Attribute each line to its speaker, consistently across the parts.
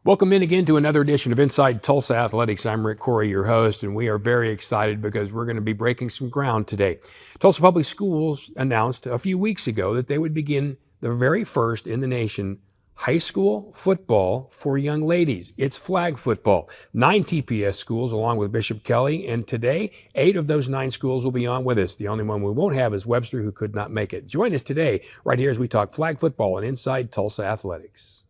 Speaker 1: Welcome in again to another edition of Inside Tulsa Athletics. I'm Rick Couri, your host, and we are very excited because we're going to be breaking some ground today. Tulsa Public Schools announced a few weeks ago that they would begin the very first in the nation high school football for young ladies. It's flag football. 9 TPS schools along with Bishop Kelly, and today 8 of those 9 schools will be on with us. The only one we won't have is Webster, who could not make it. Join us today right here as we talk flag football and Inside Tulsa Athletics.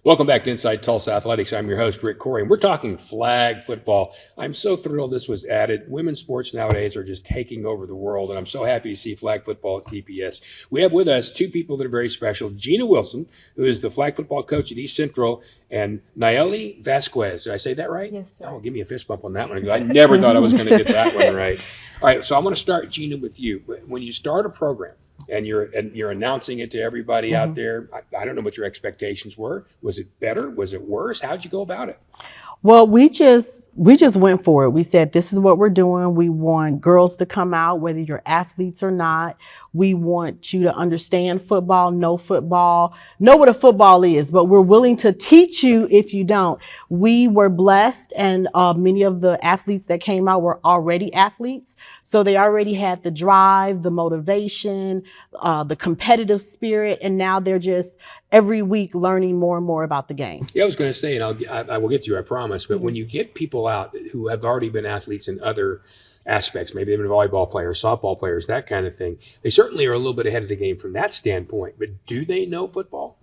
Speaker 1: Welcome back to Inside Tulsa Athletics. I'm your host, Rick Couri, and we're talking flag football. I'm so thrilled this was added. Women's sports nowadays are just taking over the world, and I'm so happy to see flag football at TPS. We have with us 2 people that are very special. Gina Wilson, who is the flag football coach at East Central, and Nayeli Vazquez. Did I say that right?
Speaker 2: Yes, sir.
Speaker 1: Oh, give me a fist bump on that one, because I never thought I was going to get that one right. All right, so I'm going to start, Gina, with you. When you start a program, and you're announcing it to everybody out there, I don't know what your expectations were. Was it better? Was it worse? How'd you go about it?
Speaker 2: Well, we just went for it. We said, this is what we're doing. We want girls to come out, whether you're athletes or not. We want you to understand football, know what a football is, but we're willing to teach you if you don't. We were blessed, and many of the athletes that came out were already athletes. So they already had the drive, the motivation, the competitive spirit, and now they're just every week learning more and more about the game.
Speaker 1: Yeah, I was going to say, and I will get to you, I promise, but when you get people out who have already been athletes in other aspects, maybe they've been volleyball players, softball players, that kind of thing, they certainly are a little bit ahead of the game from that standpoint, but do they know football?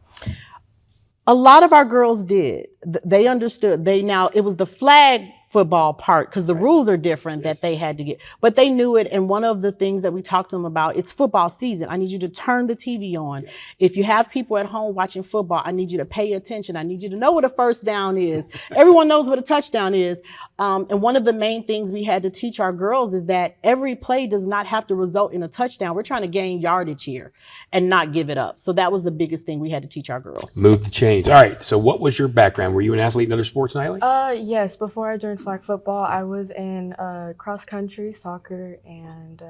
Speaker 2: A lot of our girls did. They understood. It was the flag football part, because the rules are different that they had to get, but they knew it. And one of the things that we talked to them about, it's football season. I need you to turn the TV on. If you have people at home watching football, I need you to pay attention. I need you to know what a first down is. Everyone knows what a touchdown is. And one of the main things we had to teach our girls is that every play does not have to result in a touchdown. We're trying to gain yardage here and not give it up. So that was the biggest thing we had to teach our girls.
Speaker 1: Move the chains. All right. So what was your background? Were you an athlete in other sports, Nayeli?
Speaker 3: Yes. Before I joined flag football, I was in cross country, soccer, and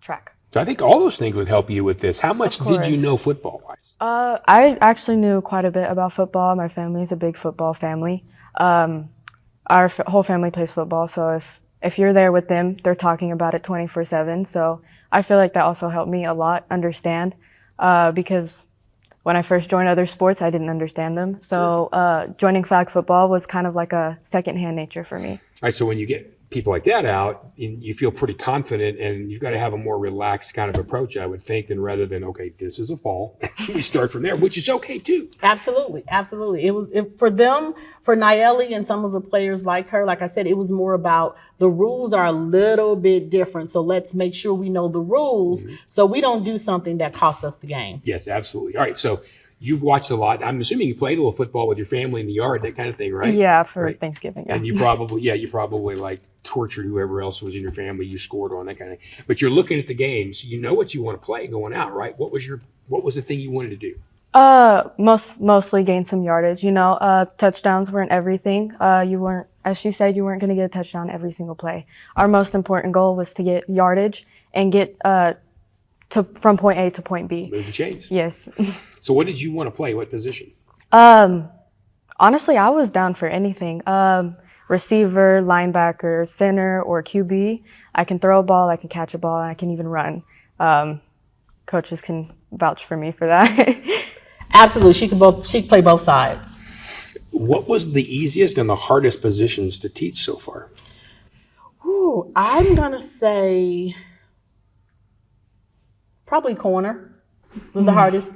Speaker 3: track.
Speaker 1: So I think all those things would help you with this. How much did you know football-wise?
Speaker 3: I actually knew quite a bit about football. My family is a big football family. Our whole family plays football, so if you're there with them, they're talking about it 24/7. So I feel like that also helped me a lot understand, because when I first joined other sports, I didn't understand them. So joining flag football was kind of like a secondhand nature for me.
Speaker 1: All right, so when you get people like that out, you feel pretty confident, and you've got to have a more relaxed kind of approach, I would think, than rather than, okay, this is a fall. We start from there, which is okay too.
Speaker 2: Absolutely. For them, for Nayeli and some of the players like her, like I said, it was more about the rules are a little bit different. So let's make sure we know the rules so we don't do something that costs us the game.
Speaker 1: Yes, absolutely. All right, so you've watched a lot. I'm assuming you played a little football with your family in the yard, that kind of thing, right?
Speaker 3: Yeah, for Thanksgiving. Yeah.
Speaker 1: And you probably like tortured whoever else was in your family. You scored on, that kind of thing. But you're looking at the games. You know what you want to play going out, right? What was the thing you wanted to do?
Speaker 3: Mostly gain some yardage. Touchdowns weren't everything. As she said, you weren't going to get a touchdown every single play. Our most important goal was to get yardage and get from point A to point B.
Speaker 1: Move the chains.
Speaker 3: Yes.
Speaker 1: So what did you want to play? What position?
Speaker 3: Honestly, I was down for anything. Receiver, linebacker, center, or QB. I can throw a ball, I can catch a ball, and I can even run. Coaches can vouch for me for that.
Speaker 2: Absolutely. She could play both sides.
Speaker 1: What was the easiest and the hardest positions to teach so far?
Speaker 2: I'm going to say probably corner was the hardest.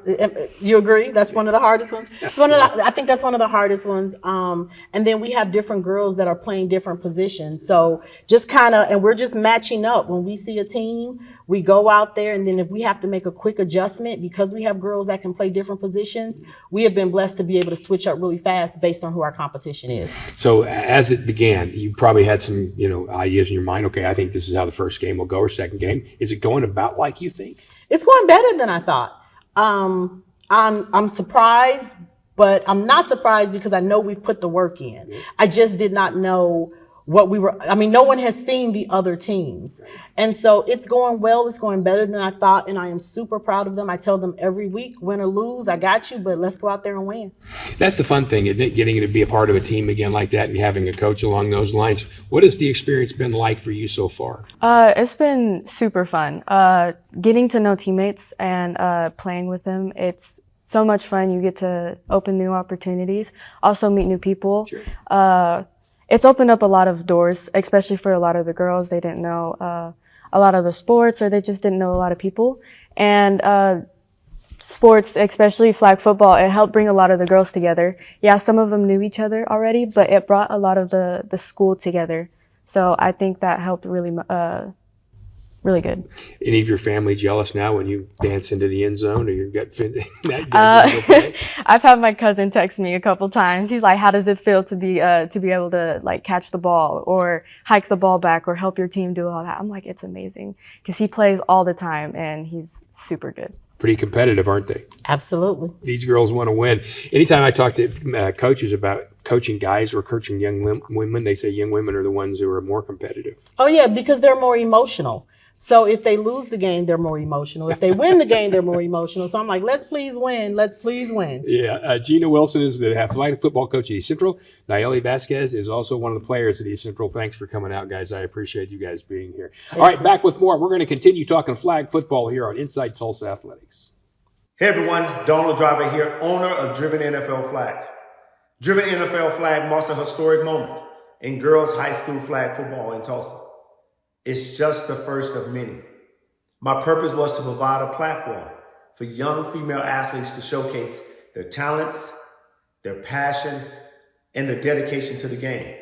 Speaker 2: You agree? That's one of the hardest ones. It's I think that's one of the hardest ones. And then we have different girls that are playing different positions. So just kind of, and we're just matching up. When we see a team, We go out there, and then if we have to make a quick adjustment, because we have girls that can play different positions, we have been blessed to be able to switch up really fast based on who our competition is.
Speaker 1: So as it began, you probably had some, ideas in your mind. Okay, I think this is how the first game will go, or second game. Is it going about like you think?
Speaker 2: It's going better than I thought. I'm surprised, but I'm not surprised because I know we've put the work in. I just did not know no one has seen the other teams. And so it's going well. It's going better than I thought. And I am super proud of them. I tell them every week, win or lose, I got you, but let's go out there and win. That's
Speaker 1: the fun thing, isn't it? Getting to be a part of a team again like that and having a coach along those lines. What has the experience been like for you so far?
Speaker 3: It's been super fun. Getting to know teammates and playing with them, it's so much fun. You get to open new opportunities, also meet new people. Sure. It's opened up a lot of doors, especially for a lot of the girls. They didn't know a lot of the sports, or they just didn't know a lot of people. And sports, especially flag football, it helped bring a lot of the girls together. Yeah, some of them knew each other already, but it brought a lot of the school together. So I think that helped really good.
Speaker 1: Any of your family jealous now when you dance into the end zone, or you get
Speaker 3: I've had my cousin text me a couple times. He's like, "How does it feel to be able to like catch the ball or hike the ball back or help your team do all that?" I'm like, "It's amazing," because he plays all the time and he's super good.
Speaker 1: Pretty competitive, aren't they?
Speaker 2: Absolutely.
Speaker 1: These girls want to win. Anytime I talk to coaches about coaching guys or coaching young women, they say young women are the ones who are more competitive.
Speaker 2: Oh yeah, because they're more emotional. So if they lose the game, they're more emotional. If they win the game, they're more emotional. So I'm like, let's please win. Let's please win.
Speaker 1: Yeah. Gina Wilson is the athletic football coach at East Central. Nayeli Vazquez is also one of the players at East Central. Thanks for coming out, guys. I appreciate you guys being here. All right, back with more. We're going to continue talking flag football here on Inside Tulsa Athletics.
Speaker 4: Hey everyone, Donald Driver here, owner of Driven NFL Flag. Driven NFL Flag marks a historic moment in girls high school flag football in Tulsa. It's just the first of many. My purpose was to provide a platform for young female athletes to showcase their talents, their passion, and their dedication to the game.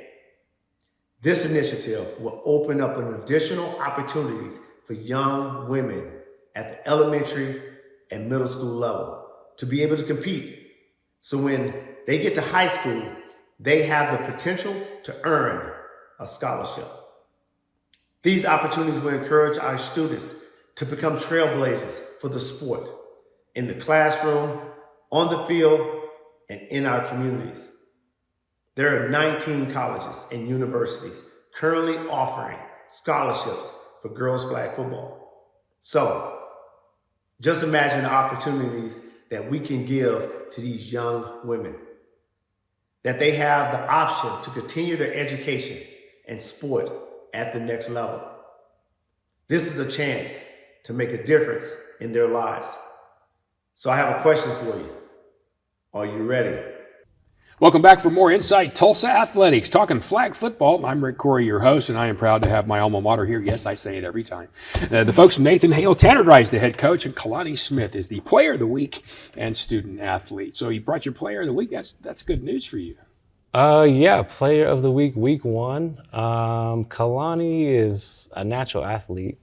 Speaker 4: This initiative will open up an additional opportunities for young women at the elementary and middle school level to be able to compete. So when they get to high school, they have the potential to earn a scholarship. These opportunities will encourage our students to become trailblazers for the sport in the classroom, on the field, and in our communities. There are 19 colleges and universities currently offering scholarships for girls flag football. So just imagine the opportunities that we can give to these young women, that they have the option to continue their education and sport at the next level. This is a chance to make a difference in their lives. So I have a question for you. Are you ready?
Speaker 1: Welcome back for more Inside Tulsa Athletics, talking flag football. I'm Rick Couri, your host, and I am proud to have my alma mater here. Yes, I say it every time. The folks from Nathan Hale, Tanner Dry's the head coach, and Kalani Smith is the player of the week and student athlete. So you brought your player of the week. That's good news for you.
Speaker 5: Yeah, player of the week, week one. Kalani is a natural athlete.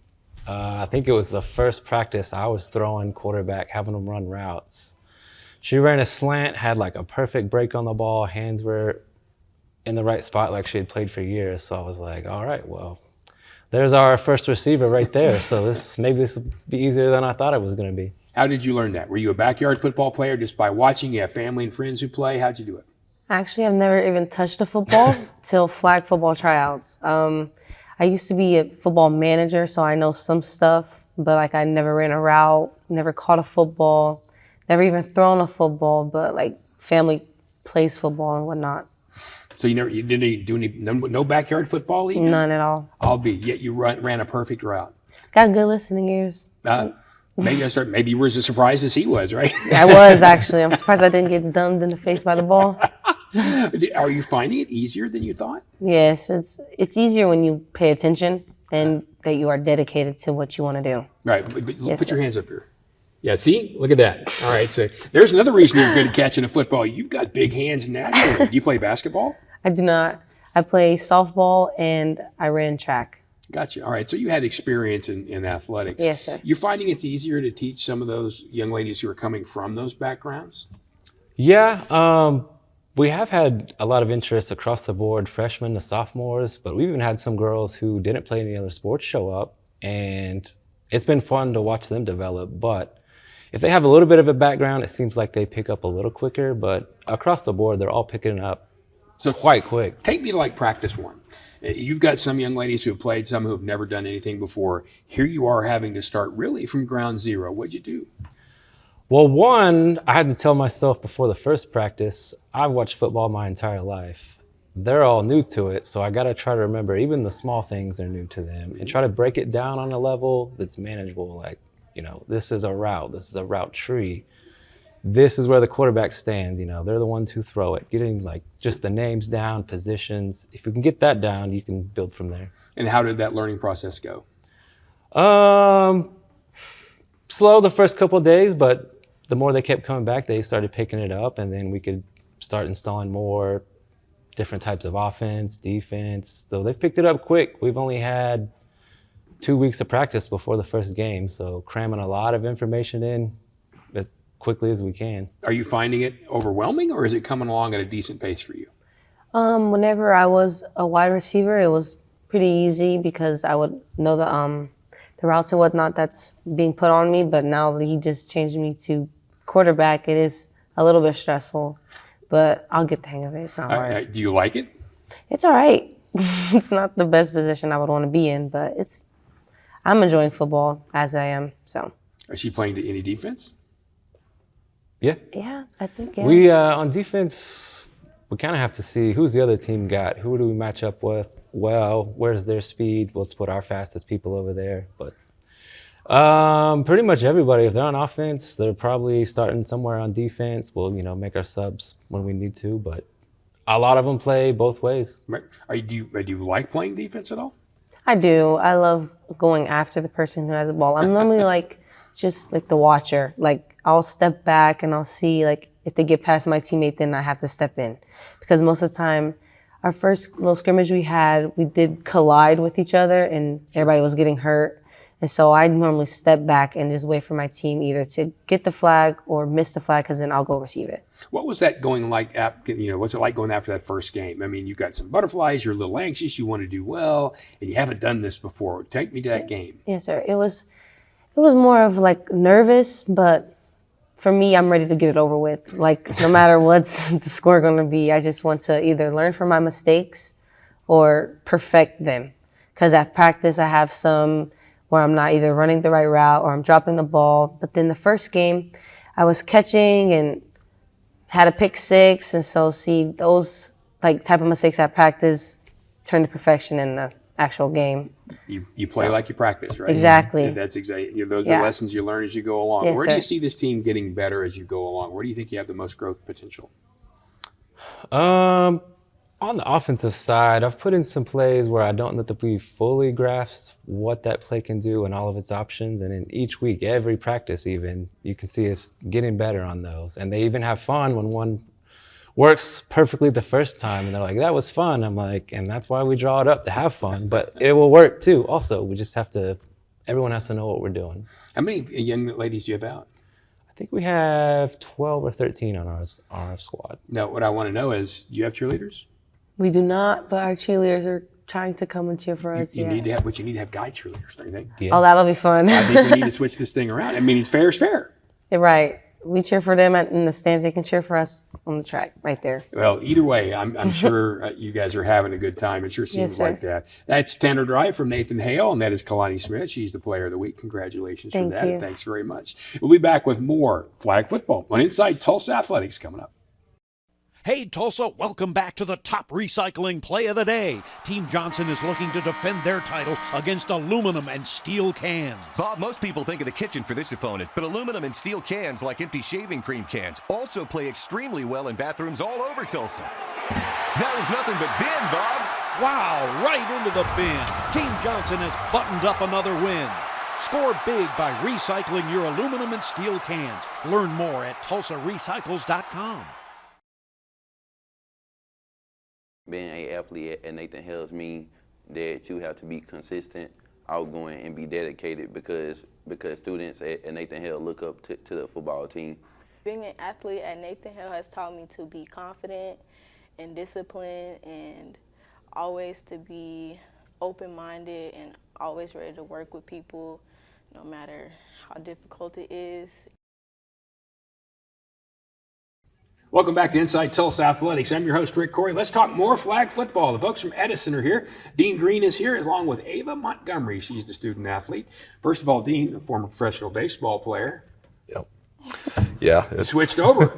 Speaker 5: I think it was the first practice I was throwing quarterback, having them run routes. She ran a slant, had like a perfect break on the ball, hands were in the right spot like she had played for years. So I was like, all right, well, there's our first receiver right there. So maybe this will be easier than I thought it was going to be.
Speaker 1: How did you learn that? Were you a backyard football player just by watching? You have family and friends who play? How'd you do it?
Speaker 6: Actually, I've never even touched a football till flag football tryouts. I used to be a football manager, so I know some stuff, but like I never ran a route, never caught a football, never even thrown a football, but like family plays football and whatnot.
Speaker 1: So you didn't do no backyard football either?
Speaker 6: None at all.
Speaker 1: Yet you ran a perfect route.
Speaker 6: Got good listening ears.
Speaker 1: Maybe you were as surprised as he was, right?
Speaker 6: I was actually. I'm surprised I didn't get dumped in the face by the ball.
Speaker 1: Are you finding it easier than you thought?
Speaker 6: Yes, it's easier when you pay attention and that you are dedicated to what you want to do.
Speaker 1: Right, but put your hands up here. Yeah, see? Look at that. All right, so there's another reason you're good at catching a football. You've got big hands naturally. Do you play basketball?
Speaker 6: I do not. I play softball and I ran track.
Speaker 1: Gotcha. All right. So you had experience in athletics.
Speaker 6: Yes, sir.
Speaker 1: You're finding it's easier to teach some of those young ladies who are coming from those backgrounds?
Speaker 5: Yeah, we have had a lot of interest across the board, freshmen to sophomores, but we've even had some girls who didn't play any other sports show up, and it's been fun to watch them develop. But if they have a little bit of a background, it seems like they pick up a little quicker, but across the board, they're all picking it up quite quick.
Speaker 1: Take me to like practice one. You've got some young ladies who have played, some who have never done anything before. Here you are having to start really from ground zero. What'd you do?
Speaker 5: Well, one, I had to tell myself before the first practice, I've watched football my entire life. They're all new to it, so I got to try to remember even the small things are new to them and try to break it down on a level that's manageable. Like, this is a route tree. This is where the quarterback stands. They're the ones who throw it. Getting like just the names down, positions. If you can get that down, you can build from there.
Speaker 1: And how did that learning process go?
Speaker 5: Slow the first couple of days, but the more they kept coming back, they started picking it up, and then we could start installing more different types of offense, defense. So they've picked it up quick. We've only had 2 weeks of practice before the first game, so cramming a lot of information in as quickly as we can.
Speaker 1: Are you finding it overwhelming, or is it coming along at a decent pace for you?
Speaker 6: Whenever I was a wide receiver, it was pretty easy because I would know the routes and whatnot that's being put on me. But now that he just changed me to quarterback, it is a little bit stressful. But I'll get the hang of it. It's not hard.
Speaker 1: Do you like it?
Speaker 6: It's all right. It's not the best position I would want to be in, but I'm enjoying football as I am. So.
Speaker 1: Is she playing any defense?
Speaker 5: Yeah.
Speaker 6: Yeah, I think. Yeah.
Speaker 5: We on defense, we kind of have to see who's the other team got. Who do we match up with? Well, where's their speed? Let's put our fastest people over there. But pretty much everybody, if they're on offense, they're probably starting somewhere on defense. We'll, make our subs when we need to. But a lot of them play both ways.
Speaker 1: Right. Do you like playing defense at all?
Speaker 6: I do. I love going after the person who has the ball. I'm normally just the watcher. I'll step back and I'll see if they get past my teammate, then I have to step in. Because most of the time, our first little scrimmage we had, we did collide with each other and everybody was getting hurt. And so I normally step back and just wait for my team either to get the flag or miss the flag, because then I'll go receive it.
Speaker 1: What was that going like? What's it like going after that first game? I mean, you've got some butterflies, you're a little anxious, you want to do well, and you haven't done this before. Take me to that game.
Speaker 6: Yes, sir. It was more of nervous, but for me, I'm ready to get it over with. No matter what's the score going to be, I just want to either learn from my mistakes or perfect them. Because at practice, I have some where I'm not either running the right route or I'm dropping the ball. But then the first game, I was catching and had a pick six. And so those type of mistakes at practice turn to perfection in the actual game.
Speaker 1: You play like you practice, right?
Speaker 6: Exactly.
Speaker 1: And that's exactly. Those are lessons you learn as you go along.
Speaker 6: Yes,
Speaker 1: Where
Speaker 6: sir.
Speaker 1: do you see this team getting better as you go along? Where do you think you have the most growth potential?
Speaker 5: On the offensive side, I've put in some plays where I don't know that we fully grasp what that play can do and all of its options. And in each week, every practice even, you can see us getting better on those. And they even have fun when one works perfectly the first time. And they're like, that was fun. I'm like, and that's why we draw it up, to have fun. But it will work too. Also, we just have to, everyone has to know what we're doing.
Speaker 1: How many young ladies do you have out?
Speaker 5: I think we have 12 or 13 on our squad.
Speaker 1: Now, what I want to know is, do you have cheerleaders?
Speaker 6: We do not, but our cheerleaders are trying to come and cheer for us.
Speaker 1: You need to have guy cheerleaders, don't you think?
Speaker 5: Yeah.
Speaker 6: Oh, that'll be fun.
Speaker 1: I think we need to switch this thing around. I mean, it's fair is fair.
Speaker 6: You're right. We cheer for them in the stands. They can cheer for us on the track right there.
Speaker 1: Well, either way, I'm sure you guys are having a good time. It sure seems like that. That's Standard Drive from Nathan Hale, and that is Kalani Smith. She's the Player of the Week. Congratulations for that. And thanks very much. We'll be back with more flag football on Inside Tulsa Athletics coming up.
Speaker 7: Hey, Tulsa, welcome back to the top recycling play of the day. Team Johnson is looking to defend their title against aluminum and steel cans.
Speaker 8: Bob, most people think of the kitchen for this opponent, but aluminum and steel cans, like empty shaving cream cans, also play extremely well in bathrooms all over Tulsa. That was nothing but bin, Bob.
Speaker 7: Wow, right into the bin. Team Johnson has buttoned up another win. Score big by recycling your aluminum and steel cans. Learn more at TulsaRecycles.com.
Speaker 9: Being an athlete at Nathan Hale's mean that you have to be consistent, outgoing, and be dedicated because students at Nathan Hale look up to the football team.
Speaker 10: Being an athlete at Nathan Hale has taught me to be confident and disciplined and always to be open-minded and always ready to work with people no matter how difficult it is.
Speaker 1: Welcome back to Inside Tulsa Athletics. I'm your host, Rick Couri. Let's talk more flag football. The folks from Edison are here. Dean Green is here along with Ava Montgomery. She's the student athlete. First of all, Dean, a former professional baseball player.
Speaker 11: Yep. Yeah.
Speaker 1: You switched over.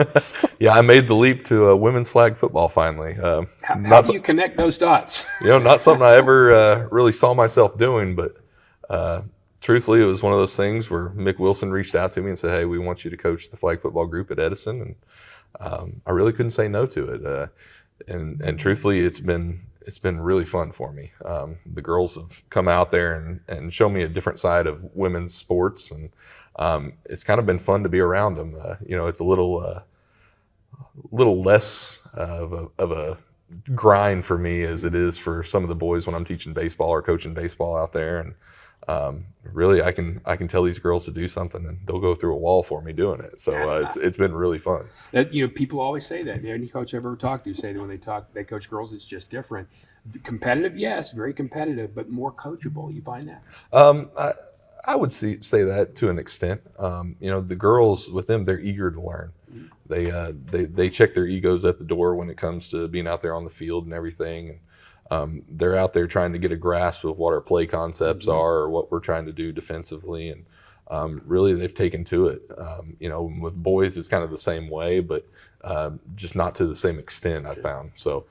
Speaker 11: Yeah, I made the leap to women's flag football finally.
Speaker 1: How do you connect those dots?
Speaker 11: Not something I ever really saw myself doing, but truthfully, it was one of those things where Mick Wilson reached out to me and said, "Hey, we want you to coach the flag football group at Edison," and I really couldn't say no to it. And truthfully, it's been really fun for me. The girls have come out there and shown me a different side of women's sports, and it's kind of been fun to be around them. It's a little less of a grind for me as it is for some of the boys when I'm teaching baseball or coaching baseball out there. And really, I can tell these girls to do something, and they'll go through a wall for me doing it. So it's been really fun.
Speaker 1: People always say that. Any coach I've ever talked to say that when they coach girls, it's just different. Competitive, yes, very competitive, but more coachable. You find that?
Speaker 11: I would say that to an extent. The girls with them, they're eager to learn. They check their egos at the door when it comes to being out there on the field and everything. They're out there trying to get a grasp of what our play concepts are or what we're trying to do defensively. And really, they've taken to it. With boys, it's kind of the same way, but just not to the same extent, I found. So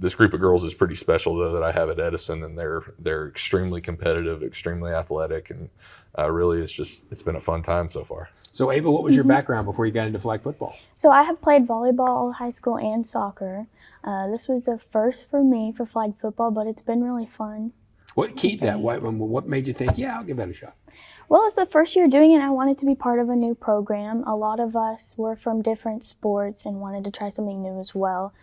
Speaker 11: this group of girls is pretty special, though, that I have at Edison, and they're extremely competitive, extremely athletic, and really, it's been a fun time so far.
Speaker 1: So, Ava, what was your background before you got into flag football?
Speaker 12: So I have played volleyball, high school, and soccer. This was a first for me for flag football, but it's been really fun.
Speaker 1: What keyed that? What made you think, I'll give that a shot?
Speaker 12: Well, it's the first year doing it. I wanted to be part of a new program. A lot of us were from different sports and wanted to try something new as well.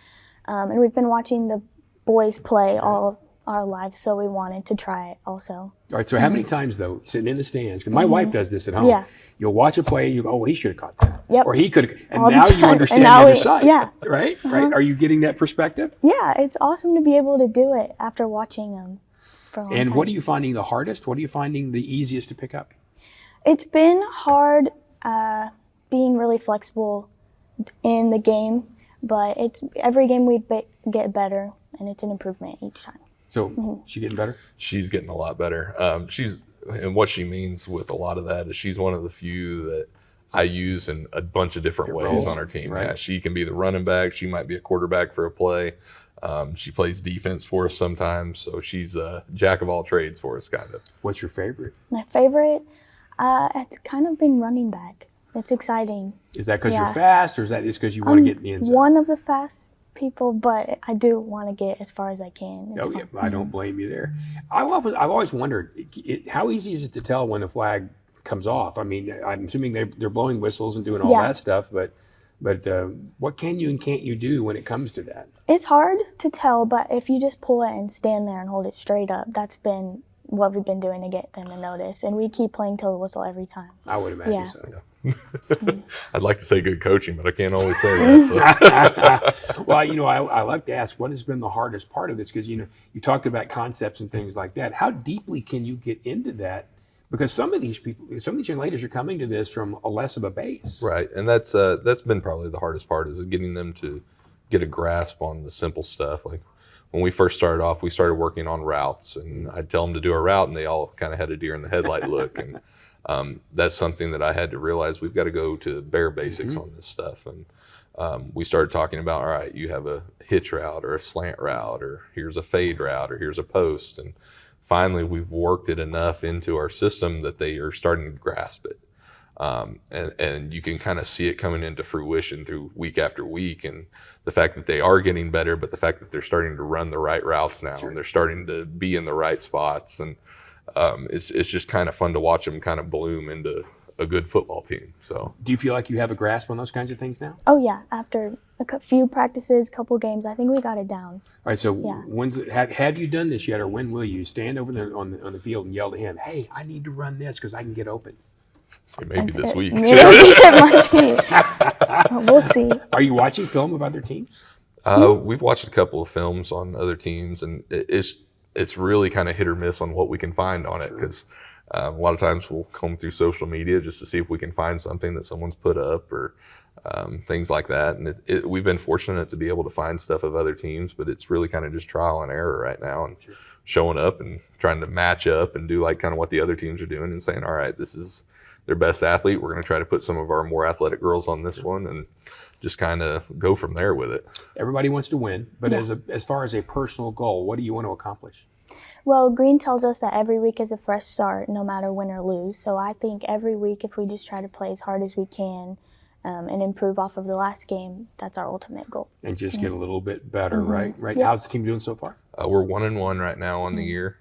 Speaker 12: And we've been watching the boys play all our lives, so we wanted to try it also.
Speaker 1: All right, so how many times, though, sitting in the stands, because my wife does this at home, you'll watch a play and you go, oh, he should have caught that.
Speaker 12: Yep.
Speaker 1: Or he could have, and
Speaker 12: all
Speaker 1: now you understand the other side.
Speaker 12: Yeah.
Speaker 1: Right? Are you getting that perspective?
Speaker 12: Yeah, it's awesome to be able to do it after watching them for a long time.
Speaker 1: And what are you finding the hardest? What are you finding the easiest to pick up?
Speaker 12: It's been hard being really flexible in the game, but every game we get better, and it's an improvement each time.
Speaker 1: So she getting better?
Speaker 11: She's getting a lot better. And what she means with a lot of that is she's one of the few that I use in a bunch of different ways on our team.
Speaker 1: Right.
Speaker 11: Yeah, she can be the running back. She might be a quarterback for a play. She plays defense for us sometimes. So she's a jack of all trades for us, kind of.
Speaker 1: What's your favorite?
Speaker 12: My favorite, it's kind of been running back. It's exciting.
Speaker 1: Is that because you're fast, or is that just because you want to get in the end zone?
Speaker 12: One of the fast people, but I do want to get as far as I can.
Speaker 1: Yeah, I don't blame you there. I've always wondered, how easy is it to tell when a flag comes off? I mean, I'm assuming they're blowing whistles and doing all that stuff, but what can you and can't you do when it comes to that?
Speaker 12: It's hard to tell, but if you just pull it and stand there and hold it straight up, that's been what we've been doing to get them to notice, and we keep playing till the whistle every time.
Speaker 1: I would imagine so.
Speaker 11: Yeah. I'd like to say good coaching, but I can't always say that. So.
Speaker 1: Well, I like to ask, what has been the hardest part of this? Because, you talked about concepts and things like that. How deeply can you get into that? Because some of these young ladies are coming to this from a less of a base.
Speaker 11: Right, and that's been probably the hardest part, is getting them to get a grasp on the simple stuff. Like when we first started off, we started working on routes, and I'd tell them to do a route, and they all kind of had a deer in the headlight look. And that's something that I had to realize, we've got to go to bare basics on this stuff. And we started talking about, all right, you have a hitch route or a slant route, or here's a fade route, or here's a post. And finally, we've worked it enough into our system that they are starting to grasp it. And you can kind of see it coming into fruition through week after week, and the fact that they are getting better, but the fact that they're starting to run the right routes now, and they're starting to be in the right spots. And it's just kind of fun to watch them kind of bloom into a good football team. So
Speaker 1: Do you feel like you have a grasp on those kinds of things now?
Speaker 12: Oh yeah, after a few practices, couple games, I think we got it down.
Speaker 1: All right, so
Speaker 12: Yeah.
Speaker 1: have you done this yet, or when will you stand over there on the field and yell to him, "Hey, I need to run this because I can get open"?
Speaker 11: So maybe this week.
Speaker 12: Maybe it might be. We'll see.
Speaker 1: Are you watching film of other teams?
Speaker 11: We've watched a couple of films on other teams, and it's really kind of hit or miss on what we can find on it, because a lot of times we'll comb through social media just to see if we can find something that someone's put up or things like that. And we've been fortunate to be able to find stuff of other teams, but it's really kind of just trial and error right now, and showing up and trying to match up and do like kind of what the other teams are doing and saying, all right, this is their best athlete. We're going to try to put some of our more athletic girls on this one and just kind of go from there with it.
Speaker 1: Everybody wants to win, but as far as a personal goal, what do you want to accomplish?
Speaker 12: Well, Green tells us that every week is a fresh start, no matter win or lose. So I think every week, if we just try to play as hard as we can and improve off of the last game, that's our ultimate goal.
Speaker 1: And just get a little bit better, right?
Speaker 12: Yeah.
Speaker 1: How's the team doing so far?
Speaker 11: We're 1-1 right now on the year,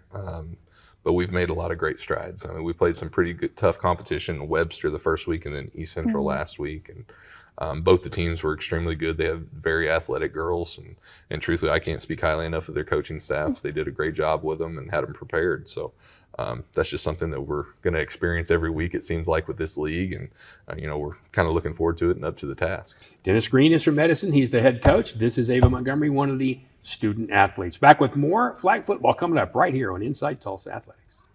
Speaker 11: but we've made a lot of great strides. I mean, we played some pretty good, tough competition. Webster the first week, and then East Central last week, and both the teams were extremely good. They have very athletic girls, and truthfully, I can't speak highly enough of their coaching staffs. They did a great job with them and had them prepared. So that's just something that we're going to experience every week, it seems like, with this league, and we're kind of looking forward to it and up to the task.
Speaker 1: Dennis Green is from Edison. He's the head coach. This is Ava Montgomery, one of the student athletes. Back with more flag football coming up right here on Inside Tulsa Athletics.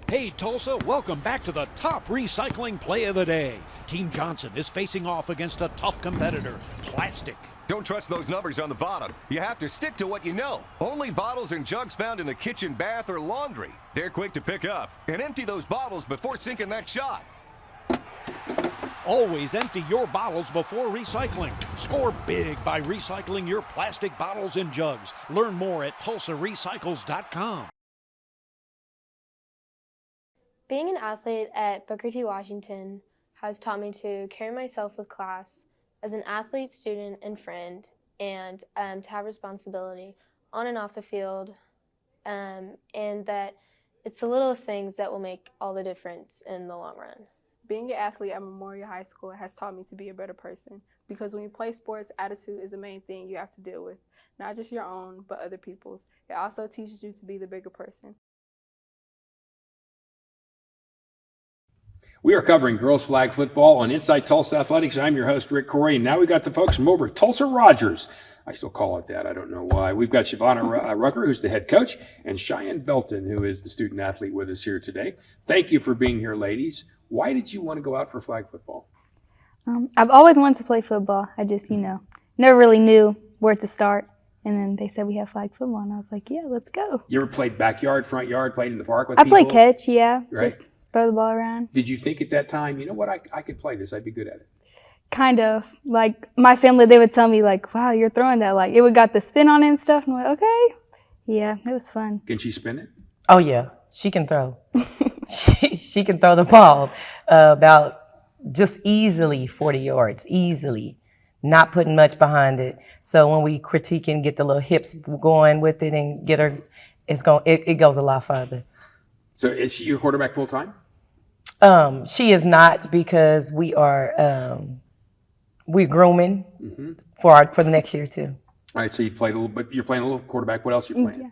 Speaker 7: Hey Tulsa, welcome back to the top recycling play of the day. Team Johnson is facing off against a tough competitor, plastic.
Speaker 8: Don't trust those numbers on the bottom. You have to stick to what you know. Only bottles and jugs found in the kitchen, bath, or laundry. They're quick to pick up. And empty those bottles before sinking that shot.
Speaker 7: Always empty your bottles before recycling. Score big by recycling your plastic bottles and jugs. Learn more at tulsarecycles.com.
Speaker 13: Being an athlete at Booker T. Washington has taught me to carry myself with class as an athlete, student, and friend, and to have responsibility on and off the field, and that it's the littlest things that will make all the difference in the long run.
Speaker 14: Being an athlete at Memorial High School has taught me to be a better person, because when you play sports, attitude is the main thing you have to deal with, not just your own, but other people's. It also teaches you to be the bigger person.
Speaker 1: We are covering girls flag football on Inside Tulsa Athletics. I'm your host, Rick Couri, and now we got the folks from over at Tulsa Rogers. I still call it that. I don't know why. We've got Shavonna Rucker, who's the head coach, and Cheyenne Velten, who is the student athlete with us here today. Thank you for being here, ladies. Why did you want to go out for flag football?
Speaker 15: I've always wanted to play football. I just, never really knew where to start. And then they said we have flag football, and I was like, yeah, let's go.
Speaker 1: You ever played backyard, front yard, played in the park with
Speaker 15: people?
Speaker 1: people?
Speaker 15: I played catch, yeah.
Speaker 1: Right.
Speaker 15: Just throw the ball around.
Speaker 1: Did you think at that time, you know what, I could play this, I'd be good at it?
Speaker 15: Kind of. Like, my family, they would tell me, like, wow, you're throwing that. Like, it would got the spin on it and stuff. And I'm like, okay. Yeah, it was fun.
Speaker 1: Can she spin it?
Speaker 16: Oh, yeah. She can throw. she can throw the ball about just easily 40 yards, easily. Not putting much behind it. So when we critique and get the little hips going with it and get her, it goes a lot farther.
Speaker 1: So is she your quarterback full time?
Speaker 16: She is not, because we're grooming for the next year too.
Speaker 1: All right, so you played a little, but you're playing a little quarterback. What else are you playing?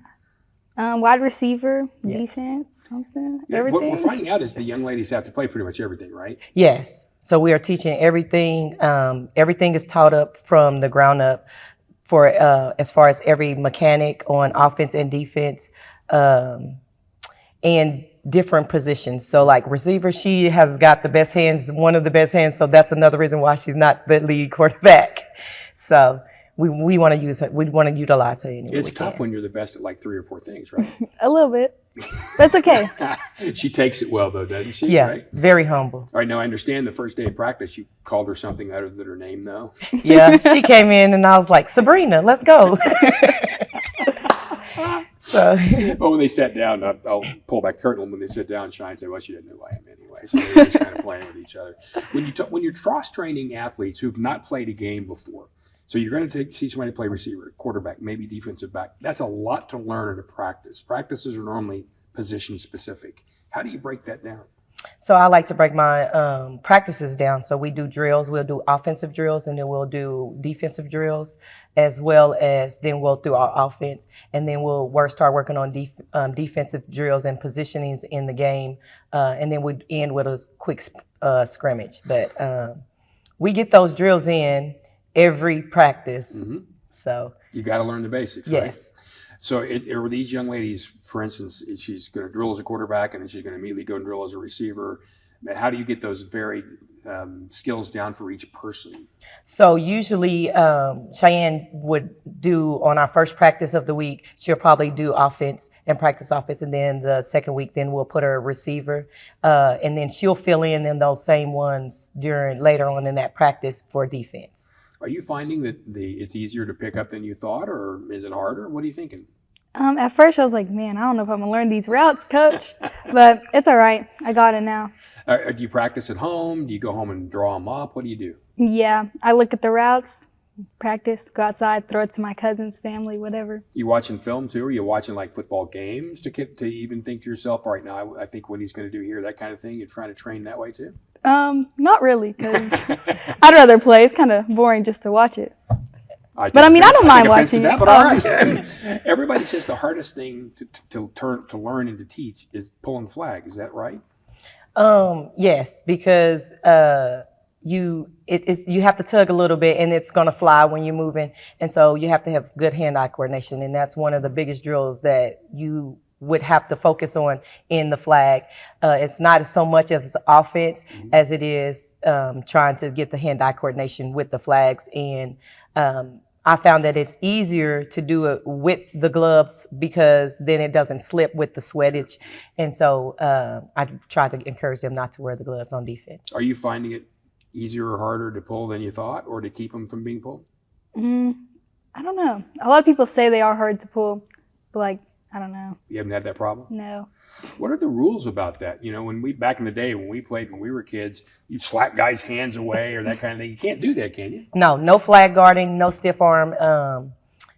Speaker 15: Yeah. Wide receiver, defense, something, everything.
Speaker 1: What we're finding out is the young ladies have to play pretty much everything, right?
Speaker 16: Yes. So we are teaching everything. Everything is taught up from the ground up for as far as every mechanic on offense and defense, and different positions. So like receiver, she has got the best hands, one of the best hands. So that's another reason why she's not the lead quarterback. So we want to use her. We want to utilize her anyway.
Speaker 1: It's tough when you're the best at like 3 or 4 things, right?
Speaker 15: A little bit. That's okay.
Speaker 1: She takes it well, though, doesn't she?
Speaker 16: Yeah,
Speaker 1: right?
Speaker 16: Very humble.
Speaker 1: All right, now I understand the first day of practice, you called her something other than her name, though.
Speaker 16: Yeah, she came in and I was like, Sabrina, let's go. So,
Speaker 1: well, when they sat down, I'll pull back the curtain. When they sit down, Cheyenne said, well, she didn't know who I am anyway. So they're just kind of playing with each other. When you're cross-training athletes who've not played a game before, so you're going to see somebody play receiver, quarterback, maybe defensive back. That's a lot to learn and to practice. Practices are normally position specific. How do you break that down?
Speaker 16: So I like to break my practices down. So we do drills. We'll do offensive drills, and then we'll do defensive drills, as well as then we'll do our offense, and then we'll start working on defensive drills and positionings in the game, and then we end with a quick scrimmage. But we get those drills in every practice.
Speaker 1: Mm-hmm.
Speaker 16: So
Speaker 1: you got to learn the basics. Right?
Speaker 16: Yes.
Speaker 1: So are these young ladies, for instance, she's going to drill as a quarterback and then she's going to immediately go and drill as a receiver. How do you get those varied skills down for each person?
Speaker 16: So usually Cheyenne would do, on our first practice of the week, she'll probably do offense and practice offense. And then the second week, then we'll put her a receiver. And then she'll fill in those same ones later on in that practice for defense.
Speaker 1: Are you finding that it's easier to pick up than you thought, or is it harder? What are you thinking?
Speaker 15: At first I was like, man, I don't know if I'm gonna learn these routes, coach, but it's all right. I got it now.
Speaker 1: Do you practice at home? Do you go home and draw them up? What do you do?
Speaker 15: Yeah, I look at the routes, practice, go outside, throw it to my cousins, family, whatever.
Speaker 1: You watching film too? Are you watching like football games to even think to yourself, all right, now I think what he's going to do here, that kind of thing? You're trying to train that way too?
Speaker 15: Not really, because I'd rather play. It's kind of boring just to watch it.
Speaker 1: I
Speaker 15: don't mind watching
Speaker 1: that,
Speaker 15: it.
Speaker 1: But all right. Everybody says the hardest thing to learn and to teach is pulling the flag. Is that right?
Speaker 16: Yes, because you have to tug a little bit and it's going to fly when you're moving. And so you have to have good hand-eye coordination. And that's one of the biggest drills that you would have to focus on in the flag. It's not so much as offense as it is trying to get the hand-eye coordination with the flags. And I found that it's easier to do it with the gloves because then it doesn't slip with the sweatage. And so I try to encourage them not to wear the gloves on defense.
Speaker 1: Are you finding it easier or harder to pull than you thought, or to keep them from being pulled?
Speaker 15: I don't know. A lot of people say they are hard to pull, but I don't know.
Speaker 1: You haven't had that problem?
Speaker 15: No.
Speaker 1: What are the rules about that? You know, back in the day when we played when we were kids, you slap guys' hands away or that kind of thing. You can't do that, can you?
Speaker 16: No flag guarding, no stiff arm.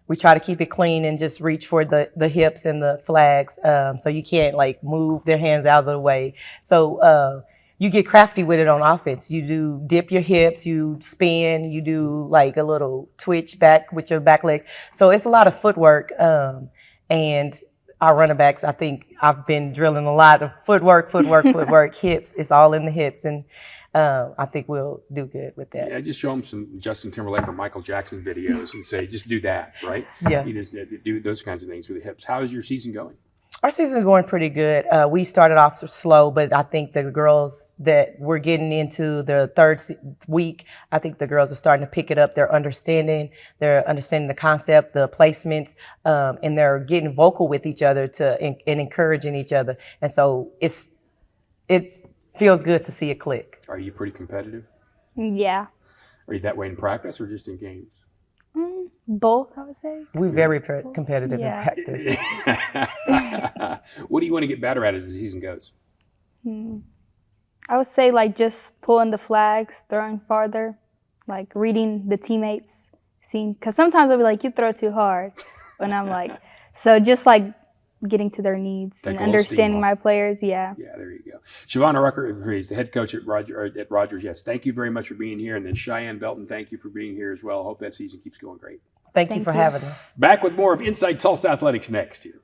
Speaker 16: We try to keep it clean and just reach for the hips and the flags. So you can't move their hands out of the way. So you get crafty with it on offense. You do dip your hips, you spin, you do a little twitch back with your back leg. So it's a lot of footwork. And our running backs, I think I've been drilling a lot of footwork, hips. It's all in the hips. And I think we'll do good with that.
Speaker 1: Yeah, just show them some Justin Timberlake or Michael Jackson videos and say, just do that, right?
Speaker 16: Yeah.
Speaker 1: You just do those kinds of things with the hips. How is your season going?
Speaker 16: Our season is going pretty good. We started off slow, but I think the girls that we're getting into the third week, I think the girls are starting to pick it up. They're understanding the concept, the placements, and they're getting vocal with each other and encouraging each other. And so it feels good to see it click.
Speaker 1: Are you pretty competitive?
Speaker 15: Yeah.
Speaker 1: Are you that way in practice or just in games?
Speaker 15: Both, I would say.
Speaker 16: We're very competitive in practice.
Speaker 1: What do you want to get better at as the season goes?
Speaker 15: I would say just pulling the flags, throwing farther, reading the teammates, because sometimes I'll be like, you throw too hard. And I'm so just getting to their needs and understanding my players. Yeah.
Speaker 1: Yeah, there you go. Shavonna Rucker is the head coach at Rogers. Yes, thank you very much for being here. And then Cheyenne Velten, thank you for being here as well. Hope that season keeps going great.
Speaker 16: Thank you for having us.
Speaker 1: Back with more of Inside Tulsa Athletics next year.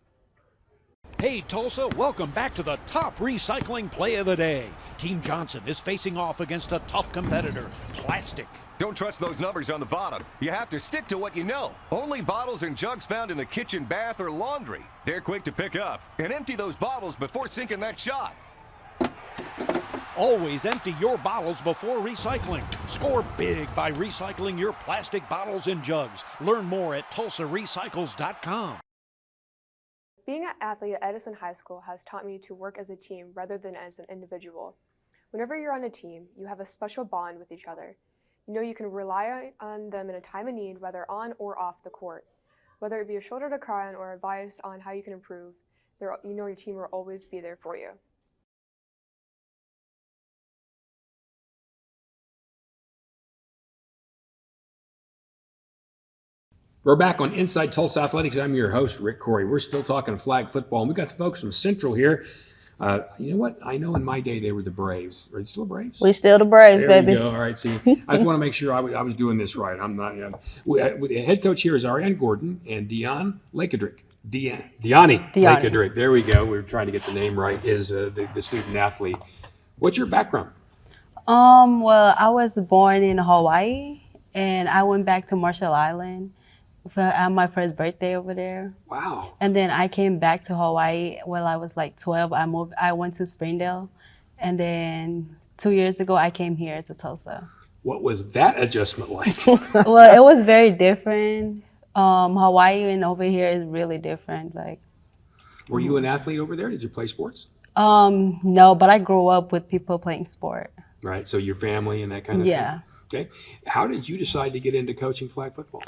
Speaker 7: Hey Tulsa, welcome back to the top recycling play of the day. Team Johnson is facing off against a tough competitor, plastic.
Speaker 8: Don't trust those numbers on the bottom. You have to stick to what you know. Only bottles and jugs found in the kitchen, bath, or laundry. They're quick to pick up. And empty those bottles before sinking that shot.
Speaker 7: Always empty your bottles before recycling. Score big by recycling your plastic bottles and jugs. Learn more at tulsarecycles.com.
Speaker 17: Being an athlete at Edison High School has taught me to work as a team rather than as an individual. Whenever you're on a team, you have a special bond with each other. You know you can rely on them in a time of need, whether on or off the court. Whether it be a shoulder to cry on or advice on how you can improve, you know your team will always be there for you.
Speaker 1: We're back on Inside Tulsa Athletics. I'm your host, Rick Couri. We're still talking flag football, and we've got the folks from Central here. You know what? I know in my day they were the Braves. Are they still Braves?
Speaker 2: We still the Braves,
Speaker 1: There
Speaker 2: baby.
Speaker 1: we go. All right. See, I just want to make sure I was doing this right. I'm not. The head coach here is Areonne Gordon and Laikidrik. Dianey Laikidrik. There we go. We were trying to get the name right. Is the student athlete. What's your background?
Speaker 18: Well, I was born in Hawaii, and I went back to Marshall Island for my first birthday over there.
Speaker 1: Wow.
Speaker 18: And then I came back to Hawaii when I was like 12. I went to Springdale, and then 2 years ago I came here to Tulsa.
Speaker 1: What was that adjustment like?
Speaker 18: Well, it was very different. Hawaii and over here is really different. Like,
Speaker 1: Were you an athlete over there? Did you play sports?
Speaker 18: no, but I grew up with people playing sport.
Speaker 1: Right. So your family and that kind of
Speaker 18: Yeah.
Speaker 1: thing. Okay. How did you decide to get into coaching flag football?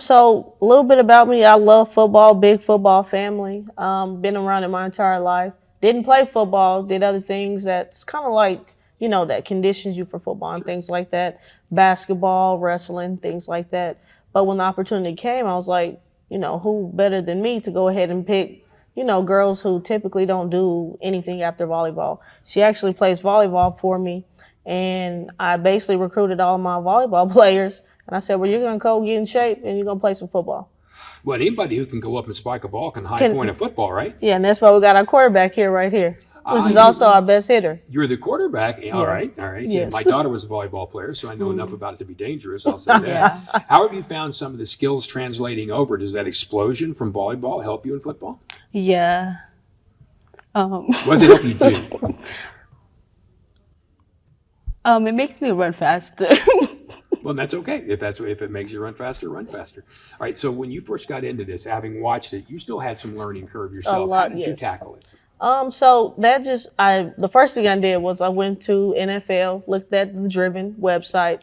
Speaker 2: So a little bit about me. I love football, big football family. Been around it my entire life. Didn't play football, did other things that's kind of like, that conditions you for football and things like that. Basketball, wrestling, things like that. But when the opportunity came, I was like, who better than me to go ahead and pick, girls who typically don't do anything after volleyball. She actually plays volleyball for me. And I basically recruited all my volleyball players. And I said, well, you're going to go get in shape and you're going to play some football.
Speaker 1: Well, anybody who can go up and spike a ball can high point a football, right?
Speaker 2: Yeah, and that's why we got our quarterback here right here, which is also our best hitter.
Speaker 1: You're the quarterback. All right. See,
Speaker 2: Yes.
Speaker 1: my daughter was a volleyball player, so I know enough about it to be dangerous. I'll say that. How have you found some of the skills translating over? Does that explosion from volleyball help you in football?
Speaker 18: Yeah.
Speaker 1: What does it help you do?
Speaker 18: It makes me run faster.
Speaker 1: Well, that's okay. If it makes you run faster, run faster. All right. So when you first got into this, having watched it, you still had some learning curve yourself. How did you tackle it?
Speaker 2: So that the first thing I did was I went to NFL, looked at the Driven website,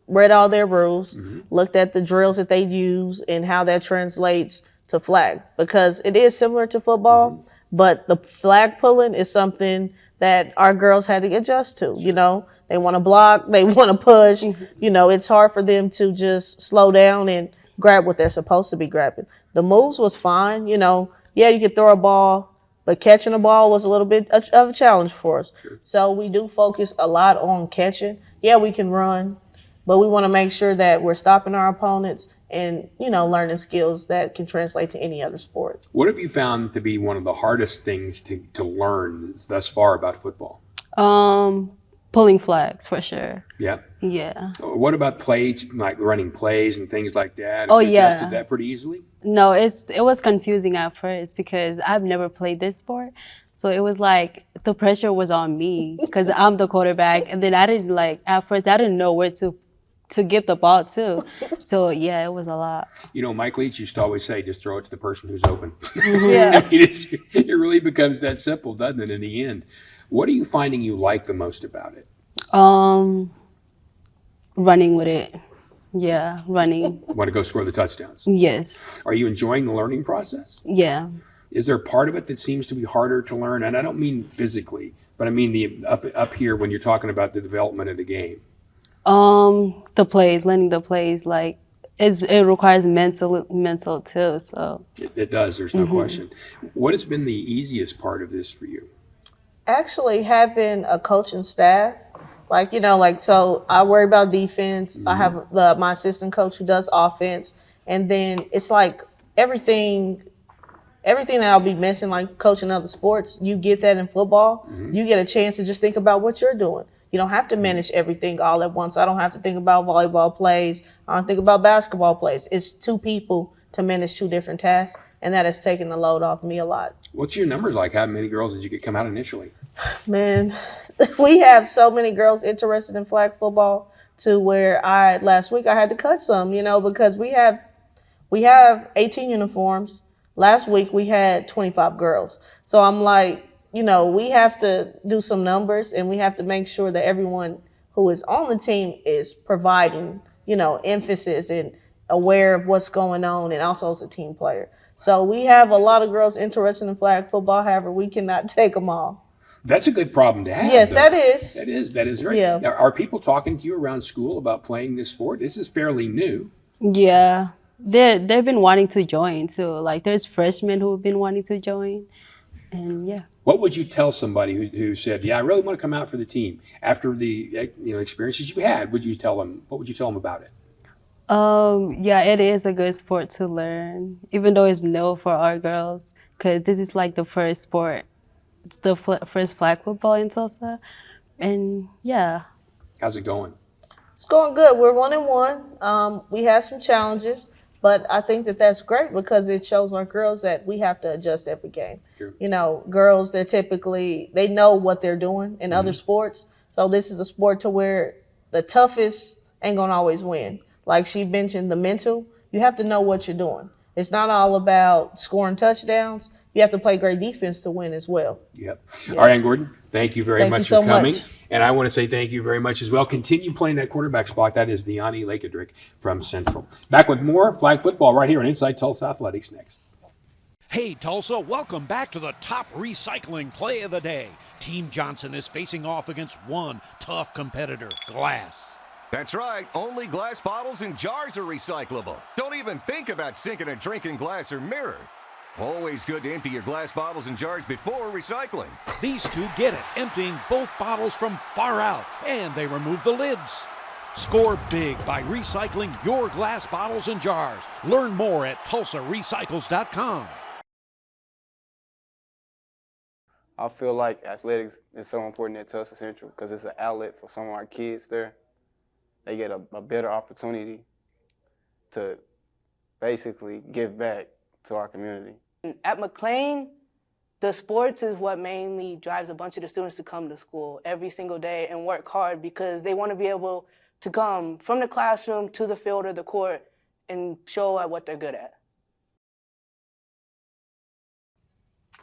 Speaker 2: read all their rules, looked at the drills that they use and how that translates to flag, because it is similar to football, but the flag pulling is something that our girls had to adjust to. They want to block, they want to push. It's hard for them to just slow down and grab what they're supposed to be grabbing. The moves was fine. Yeah, you could throw a ball, but catching a ball was a little bit of a challenge for us. So we do focus a lot on catching. Yeah, we can run, but we want to make sure that we're stopping our opponents and, learning skills that can translate to any other sport.
Speaker 1: What have you found to be one of the hardest things to learn thus far about football?
Speaker 18: Pulling flags for sure.
Speaker 1: Yeah.
Speaker 18: Yeah.
Speaker 1: What about plays, like running plays and things like that?
Speaker 18: Oh,
Speaker 1: Have you
Speaker 18: yeah.
Speaker 1: adjusted that pretty easily?
Speaker 18: No, it was confusing at first because I've never played this sport. So it was like the pressure was on me because I'm the quarterback. And then at first I didn't know where to give the ball to. So yeah, it was a lot.
Speaker 1: Mike Leach used to always say, just throw it to the person who's open.
Speaker 2: Yeah.
Speaker 1: It really becomes that simple, doesn't it, in the end? What are you finding you like the most about it?
Speaker 18: Running with it. Yeah, running.
Speaker 1: Want to go score the touchdowns?
Speaker 18: Yes.
Speaker 1: Are you enjoying the learning process?
Speaker 18: Yeah.
Speaker 1: Is there part of it that seems to be harder to learn? And I don't mean physically, but I mean the up here when you're talking about the development of the game.
Speaker 18: The plays, learning the plays, it requires mental too. So
Speaker 1: it does. There's no question. What has been the easiest part of this for you?
Speaker 2: Actually, having a coaching staff, so I worry about defense. I have my assistant coach who does offense, and then it's like everything that I'll be missing, like coaching other sports, you get that in football. You get a chance to just think about what you're doing. You don't have to manage everything all at once. I don't have to think about volleyball plays. I don't think about basketball plays. It's two people to manage two different tasks, and that has taken the load off me a lot.
Speaker 1: What's your numbers like? How many girls did you get come out initially?
Speaker 2: Man, we have so many girls interested in flag football to where last week I had to cut some, because we have 18 uniforms. Last week we had 25 girls. So I'm like, we have to do some numbers and we have to make sure that everyone who is on the team is providing, emphasis and aware of what's going on and also as a team player. So we have a lot of girls interested in flag football. However, we cannot take them all.
Speaker 1: That's a good problem to have.
Speaker 2: Yes,
Speaker 1: though.
Speaker 2: that is.
Speaker 1: That is right.
Speaker 2: Yeah.
Speaker 1: Now, are people talking to you around school about playing this sport? This is fairly new.
Speaker 18: Yeah, they've been wanting to join too. Like there's freshmen who've been wanting to join. And yeah.
Speaker 1: What would you tell somebody who said, "Yeah, I really want to come out for the team"? After the experiences you've had, what would you tell them about it?
Speaker 18: Yeah, it is a good sport to learn, even though it's new for our girls, because this is like the first sport, the first flag football in Tulsa. And yeah.
Speaker 1: How's it going?
Speaker 19: It's going good. We're 1-1. We had some challenges, but I think that that's great because it shows our girls that we have to adjust every game.
Speaker 1: Sure.
Speaker 19: You know, girls, they know what they're doing in other sports. So this is a sport to where the toughest ain't gonna always win. Like she mentioned, the mental, you have to know what you're doing. It's not all about scoring touchdowns. You have to play great defense to win as well.
Speaker 1: Yep.
Speaker 19: Yes.
Speaker 1: Areonne Gordon, thank you very much for coming.
Speaker 19: Much.
Speaker 1: And I want to say thank you very much as well. Continue playing that quarterback spot. That is Dianey Laikidrik from Central. Back with more flag football right here on Inside Tulsa Athletics next.
Speaker 7: Hey, Tulsa, welcome back to the top recycling play of the day. Team Johnson is facing off against one tough competitor, glass.
Speaker 8: That's right. Only glass bottles and jars are recyclable. Don't even think about sinking a drink in glass or mirror. Always good to empty your glass bottles and jars before recycling.
Speaker 7: These two get it, emptying both bottles from far out, and they remove the lids. Score big by recycling your glass bottles and jars. Learn more at TulsaRecycles.com.
Speaker 20: I feel like athletics is so important at Tulsa Central because it's an outlet for some of our kids there. They get a better opportunity to basically give back to our community.
Speaker 21: At McLain, the sports is what mainly drives a bunch of the students to come to school every single day and work hard because they want to be able to come from the classroom to the field or the court and show at what they're good at.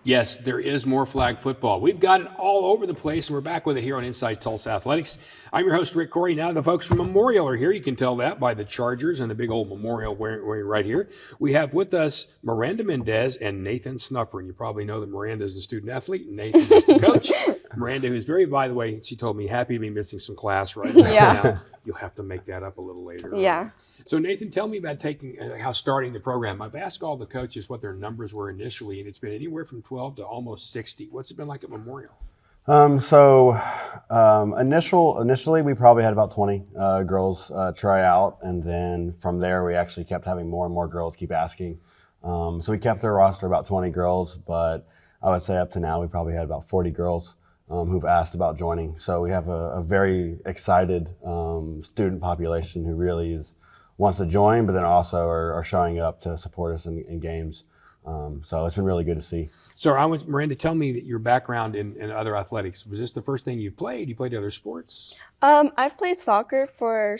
Speaker 1: Yes, there is more flag football. We've got it all over the place, and we're back with it here on Inside Tulsa Athletics. I'm your host, Rick Couri. Now the folks from Memorial are here. You can tell that by the Chargers and the big old Memorial wearing right here. We have with us Miranda Mendez and Nathan Snuffer. And you probably know that Miranda is the student athlete and Nathan is the coach. Miranda, who's very, by the way, she told me, happy to be missing some class right now. Now, you'll have to make that up a little later.
Speaker 22: Yeah.
Speaker 1: So Nathan, tell me about how starting the program. I've asked all the coaches what their numbers were initially, and it's been anywhere from 12 to almost 60. What's it been like at Memorial?
Speaker 23: Initially we probably had about 20 girls try out, and then from there we actually kept having more and more girls keep asking. So we kept our roster about 20 girls, but I would say up to now we probably had about 40 girls who've asked about joining. So we have a very excited student population who really wants to join, but then also are showing up to support us in games. So it's been really good to see.
Speaker 1: So Miranda, tell me that your background in other athletics, was this the first thing you've played? You played other sports?
Speaker 22: I've played soccer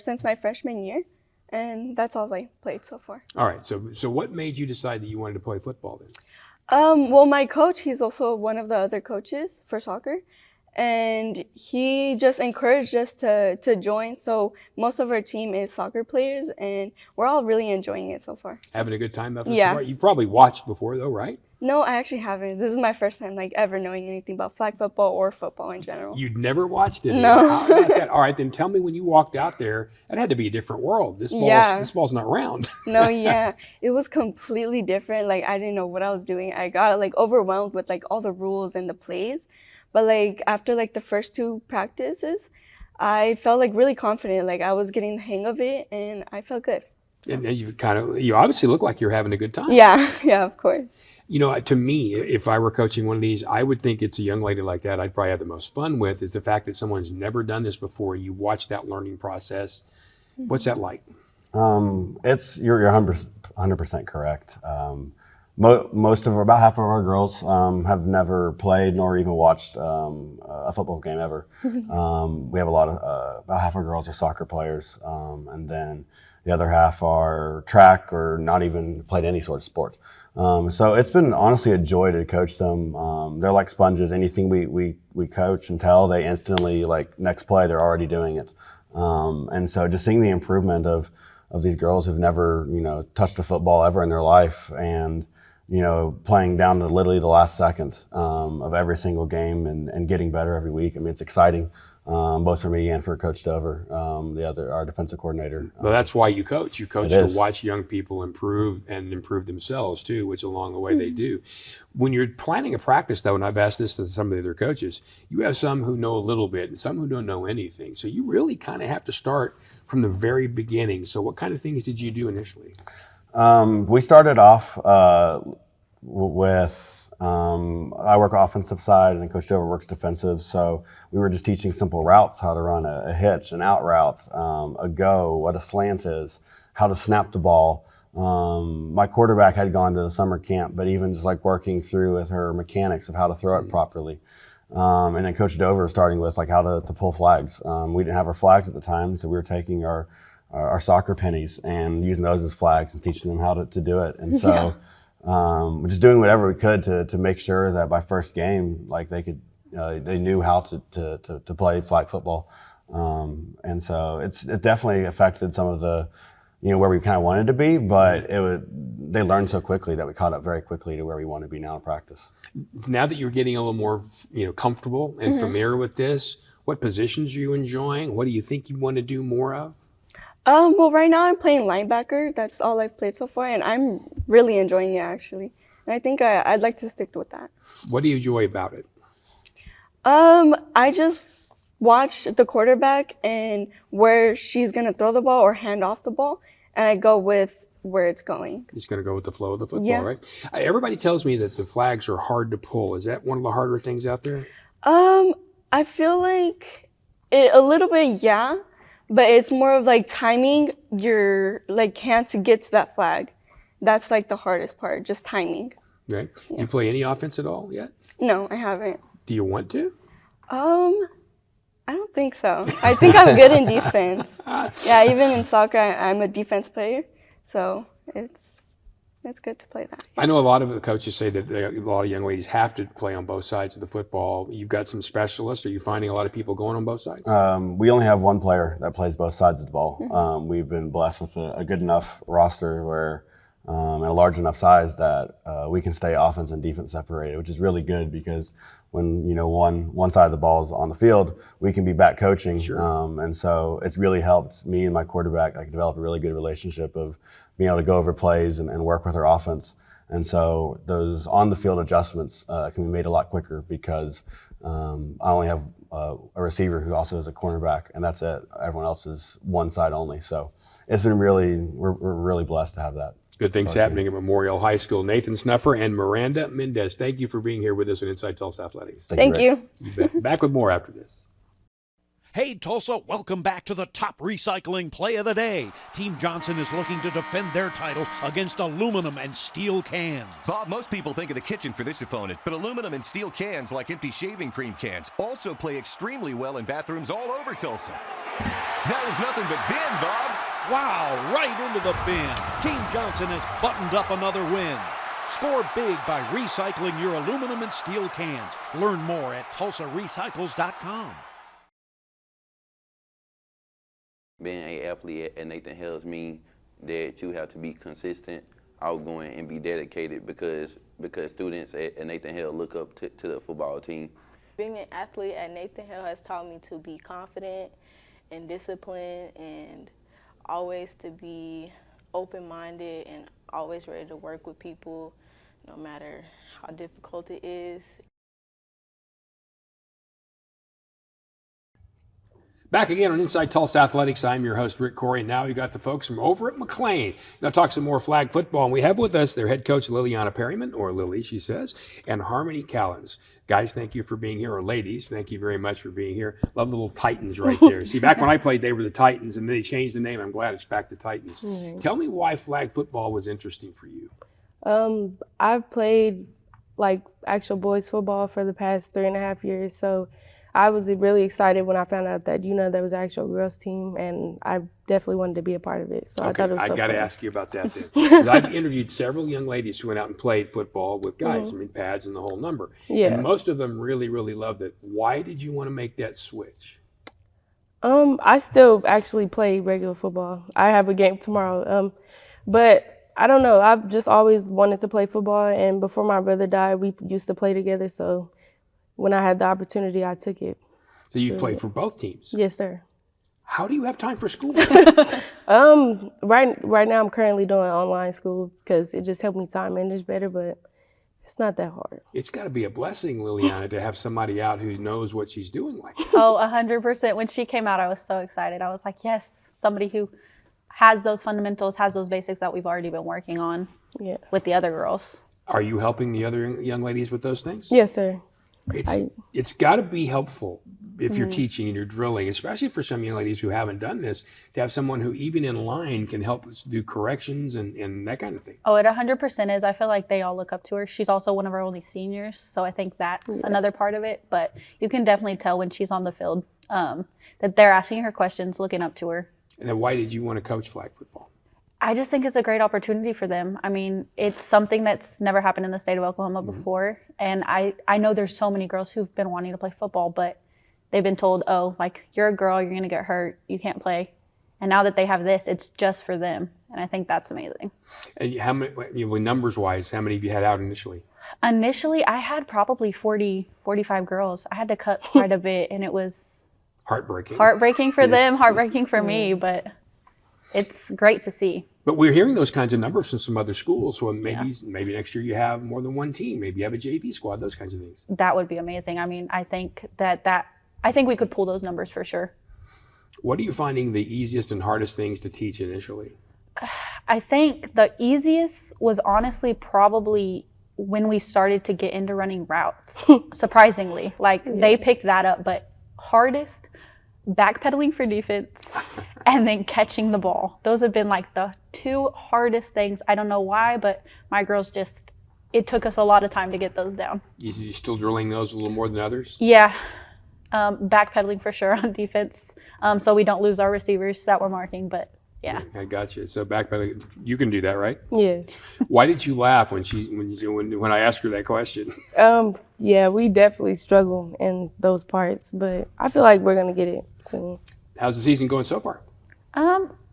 Speaker 22: since my freshman year, and that's all I played so far.
Speaker 1: All right. So what made you decide that you wanted to play football then?
Speaker 22: Well, my coach, he's also one of the other coaches for soccer, and he just encouraged us to join. So most of our team is soccer players, and we're all really enjoying it so far.
Speaker 1: Having a good time?
Speaker 22: Yeah.
Speaker 1: You've probably watched before though, right?
Speaker 22: No, I actually haven't. This is my first time ever knowing anything about flag football or football in general.
Speaker 1: You'd never watched it?
Speaker 22: No.
Speaker 1: How about that? All right, then tell me when you walked out there, that had to be a different world. This ball's not round.
Speaker 22: No, yeah. It was completely different. I didn't know what I was doing. I got overwhelmed with all the rules and the plays. But after the first two practices, I felt really confident. I was getting the hang of it, and I felt good.
Speaker 1: And you obviously look like you're having a good time.
Speaker 22: Yeah, of course.
Speaker 1: To me, if I were coaching one of these, I would think it's a young lady like that I'd probably have the most fun with, is the fact that someone's never done this before. You watch that learning process. What's that like?
Speaker 23: You're 100% correct. About half of our girls have never played nor even watched a football game ever. We have about half our girls are soccer players, and then the other half are track or not even played any sort of sport. So it's been honestly a joy to coach them. They're like sponges. Anything we coach and tell, they instantly, next play, they're already doing it. And so just seeing the improvement of these girls who've never, touched a football ever in their life, and playing down to literally the last second of every single game and getting better every week. I mean, it's exciting, both for me and for Coach Dover, our defensive coordinator.
Speaker 1: Well, that's why you coach. You coach
Speaker 23: It
Speaker 1: to
Speaker 23: is.
Speaker 1: watch young people improve and improve themselves too, which along the way they do. When you're planning a practice, though, and I've asked this to some of the other coaches, you have some who know a little bit and some who don't know anything. So you really kind of have to start from the very beginning. So what kind of things did you do initially?
Speaker 23: We started off with I work offensive side and Coach Dover works defensive. So we were just teaching simple routes, how to run a hitch, an out route, a go, what a slant is, how to snap the ball. My quarterback had gone to the summer camp, but even just like working through with her mechanics of how to throw it properly. And then Coach Dover starting with like how to pull flags. We didn't have our flags at the time, so we were taking our soccer pennies and using those as flags and teaching them how to do it. And so just doing whatever we could to make sure that by first game, like they knew how to play flag football. And so it definitely affected some of the, where we kind of wanted to be, but they learned so quickly that we caught up very quickly to where we want to be now in practice.
Speaker 1: Now that you're getting a little more, comfortable and familiar with this, what positions are you enjoying? What do you think you want to do more of?
Speaker 22: Well, right now I'm playing linebacker. That's all I've played so far, and I'm really enjoying it, actually. And I think I'd like to stick with that.
Speaker 1: What do you enjoy about it?
Speaker 22: I just watch the quarterback and where she's going to throw the ball or hand off the ball, and I go with where it's going.
Speaker 1: Just going to go with the flow of the football,
Speaker 22: Yeah.
Speaker 1: right? Everybody tells me that the flags are hard to pull. Is that one of the harder things out there?
Speaker 22: I feel like a little bit, yeah. But it's more of like timing your hand to get to that flag. That's like the hardest part, just timing.
Speaker 1: Right. You play any offense at all yet?
Speaker 22: No, I haven't.
Speaker 1: Do you want to?
Speaker 22: I don't think so. I think I'm good in defense. Yeah, even in soccer, I'm a defense player, so it's good to play that.
Speaker 1: I know a lot of the coaches say that a lot of young ladies have to play on both sides of the football. You've got some specialists. Are you finding a lot of people going on both sides?
Speaker 23: We only have one player that plays both sides of the ball. We've been blessed with a good enough roster where, and a large enough size that we can stay offense and defense separated, which is really good because when one side of the ball is on the field, we can be back coaching.
Speaker 1: Sure.
Speaker 23: And so it's really helped me and my quarterback develop a really good relationship of being able to go over plays and work with our offense. And so those on-the-field adjustments can be made a lot quicker because I only have a receiver who also is a cornerback, and that's it. Everyone else is one side only. So it's been we're really blessed to have that.
Speaker 1: Good things happening at Memorial High School. Nathan Snuffer and Miranda Mendez, thank you for being here with us on Inside Tulsa Athletics.
Speaker 22: Thank you.
Speaker 1: You bet. Back with more after this.
Speaker 7: Hey, Tulsa, welcome back to the top recycling play of the day. Team Johnson is looking to defend their title against aluminum and steel cans.
Speaker 8: Bob, most people think of the kitchen for this opponent, but aluminum and steel cans, like empty shaving cream cans, also play extremely well in bathrooms all over Tulsa. That was nothing but bin, Bob.
Speaker 7: Wow, right into the bin. Team Johnson has buttoned up another win. Score big by recycling your aluminum and steel cans. Learn more at TulsaRecycles.com.
Speaker 9: Being an athlete at Nathan Hale's mean that you have to be consistent, outgoing, and be dedicated because students at Nathan Hale look up to the football team.
Speaker 10: Being an athlete at Nathan Hale has taught me to be confident and disciplined and always to be open-minded and always ready to work with people no matter how difficult it is.
Speaker 1: Back again on Inside Tulsa Athletics. I'm your host, Rick Couri, and now you got the folks from over at McLain. Now talk some more flag football, and we have with us their head coach, Liliana Perryman, or Lily, she says, and Harmoni Callens. Guys, thank you for being here, or ladies, thank you very much for being here. Love the little Titans right there. See, back when I played, they were the Titans, and then they changed the name. I'm glad it's back to Titans.
Speaker 6: Mm-hmm.
Speaker 1: Tell me why flag football was interesting for you.
Speaker 6: I've played like actual boys football for the past 3.5 years, so I was really excited when I found out that there was an actual girls team, and I definitely wanted to be a part of it. So
Speaker 1: Okay,
Speaker 6: I thought it was so
Speaker 1: I got to
Speaker 6: fun.
Speaker 1: ask you about that then. 'Cause I've interviewed several young ladies who went out and played football with guys,
Speaker 6: Mhm.
Speaker 1: I mean, pads and the whole number.
Speaker 6: Yeah.
Speaker 1: And most of them really, really loved it. Why did you want to make that switch?
Speaker 6: I still actually play regular football. I have a game tomorrow, but
Speaker 3: I don't know. I've just always wanted to play football, and before my brother died, we used to play together. So when I had the opportunity, I took it.
Speaker 1: So you play for both teams?
Speaker 3: Yes, sir.
Speaker 1: How do you have time for school?
Speaker 3: Right now I'm currently doing online school because it just helped me time manage better, but it's not that hard.
Speaker 1: It's got to be a blessing, Liliana, to have somebody out who knows what she's doing like that.
Speaker 4: Oh, 100%. When she came out, I was so excited. I was like, yes, somebody who has those fundamentals, has those basics that we've already been working on with the other girls.
Speaker 1: Are you helping the other young ladies with those things?
Speaker 3: Yes, sir.
Speaker 1: It's got to be helpful if you're
Speaker 3: Mhm.
Speaker 1: teaching and you're drilling, especially for some young ladies who haven't done this, to have someone who even in line can help us do corrections and that kind of thing.
Speaker 4: Oh, it 100% is. I feel like they all look up to her. She's also one of our only seniors, so I think that's another part of it. But you can definitely tell when she's on the field that they're asking her questions, looking up to her.
Speaker 1: And then why did you want to coach flag football?
Speaker 4: I just think it's a great opportunity for them. I mean, it's something that's never happened in the state of Oklahoma before. And I know there's so many girls who've been wanting to play football, but they've been told, oh, like, you're a girl, you're going to get hurt, you can't play. And now that they have this, it's just for them. And I think that's amazing.
Speaker 1: And how many, numbers-wise, how many have you had out initially?
Speaker 4: Initially, I had probably 40, 45 girls. I had to cut quite a bit, and it was
Speaker 1: heartbreaking.
Speaker 4: Heartbreaking for them, heartbreaking for me, but it's great to see.
Speaker 1: But we're hearing those kinds of numbers from some other schools. So maybe next year you have more than one team. Maybe you have a JV squad, those kinds of things.
Speaker 4: That would be amazing. I mean, I think I think we could pull those numbers for sure.
Speaker 1: What are you finding the easiest and hardest things to teach initially?
Speaker 4: I think the easiest was honestly probably when we started to get into running routes, surprisingly. Like, they picked that up, but hardest, backpedaling for defense and then catching the ball. Those have been like the two hardest things. I don't know why, but my girls it took us a lot of time to get those down.
Speaker 1: You still drilling those a little more than others?
Speaker 4: Yeah. Backpedaling for sure on defense, so we don't lose our receivers that we're marking, but yeah.
Speaker 1: I got you. So backpedaling, you can do that, right?
Speaker 3: Yes.
Speaker 1: Why did you laugh when I asked her that question?
Speaker 3: Yeah, we definitely struggle in those parts, but I feel like we're gonna get it soon.
Speaker 1: How's the season going so far?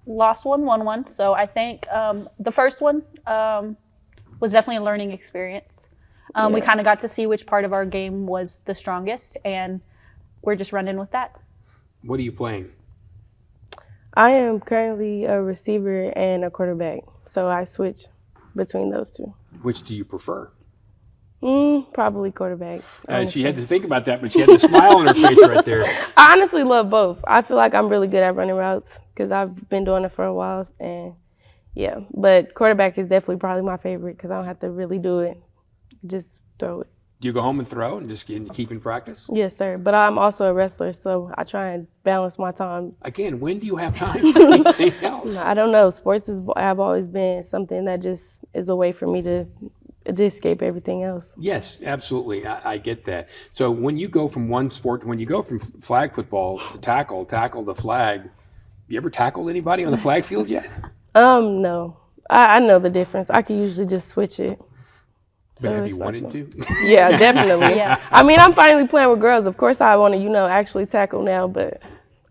Speaker 4: Lost one, won one. So I think the first one was definitely a learning experience. We kind of got to see which part of our game was the strongest, and we're just running with that.
Speaker 1: What are you playing?
Speaker 3: I am currently a receiver and a quarterback, so I switch between those two.
Speaker 1: Which do you prefer?
Speaker 3: Probably quarterback.
Speaker 1: She had to think about that, but she had the smile on her face right there.
Speaker 3: I honestly love both. I feel like I'm really good at running routes because I've been doing it for a while, and yeah. But quarterback is definitely probably my favorite because I don't have to really do it. Just throw it.
Speaker 1: Do you go home and throw and just keep in practice?
Speaker 3: Yes, sir. But I'm also a wrestler, so I try and balance my time.
Speaker 1: Again, when do you have time for anything else?
Speaker 3: I don't know. Sports have always been something that just is a way for me to escape everything else.
Speaker 1: Yes, absolutely. I get that. So when you go from one sport, when you go from flag football to tackle to flag, you ever tackled anybody on the flag field yet?
Speaker 3: No. I know the difference. I can usually just switch it.
Speaker 1: But have you wanted to?
Speaker 3: Yeah, definitely. I mean, I'm finally playing with girls. Of course, I want to, actually tackle now, but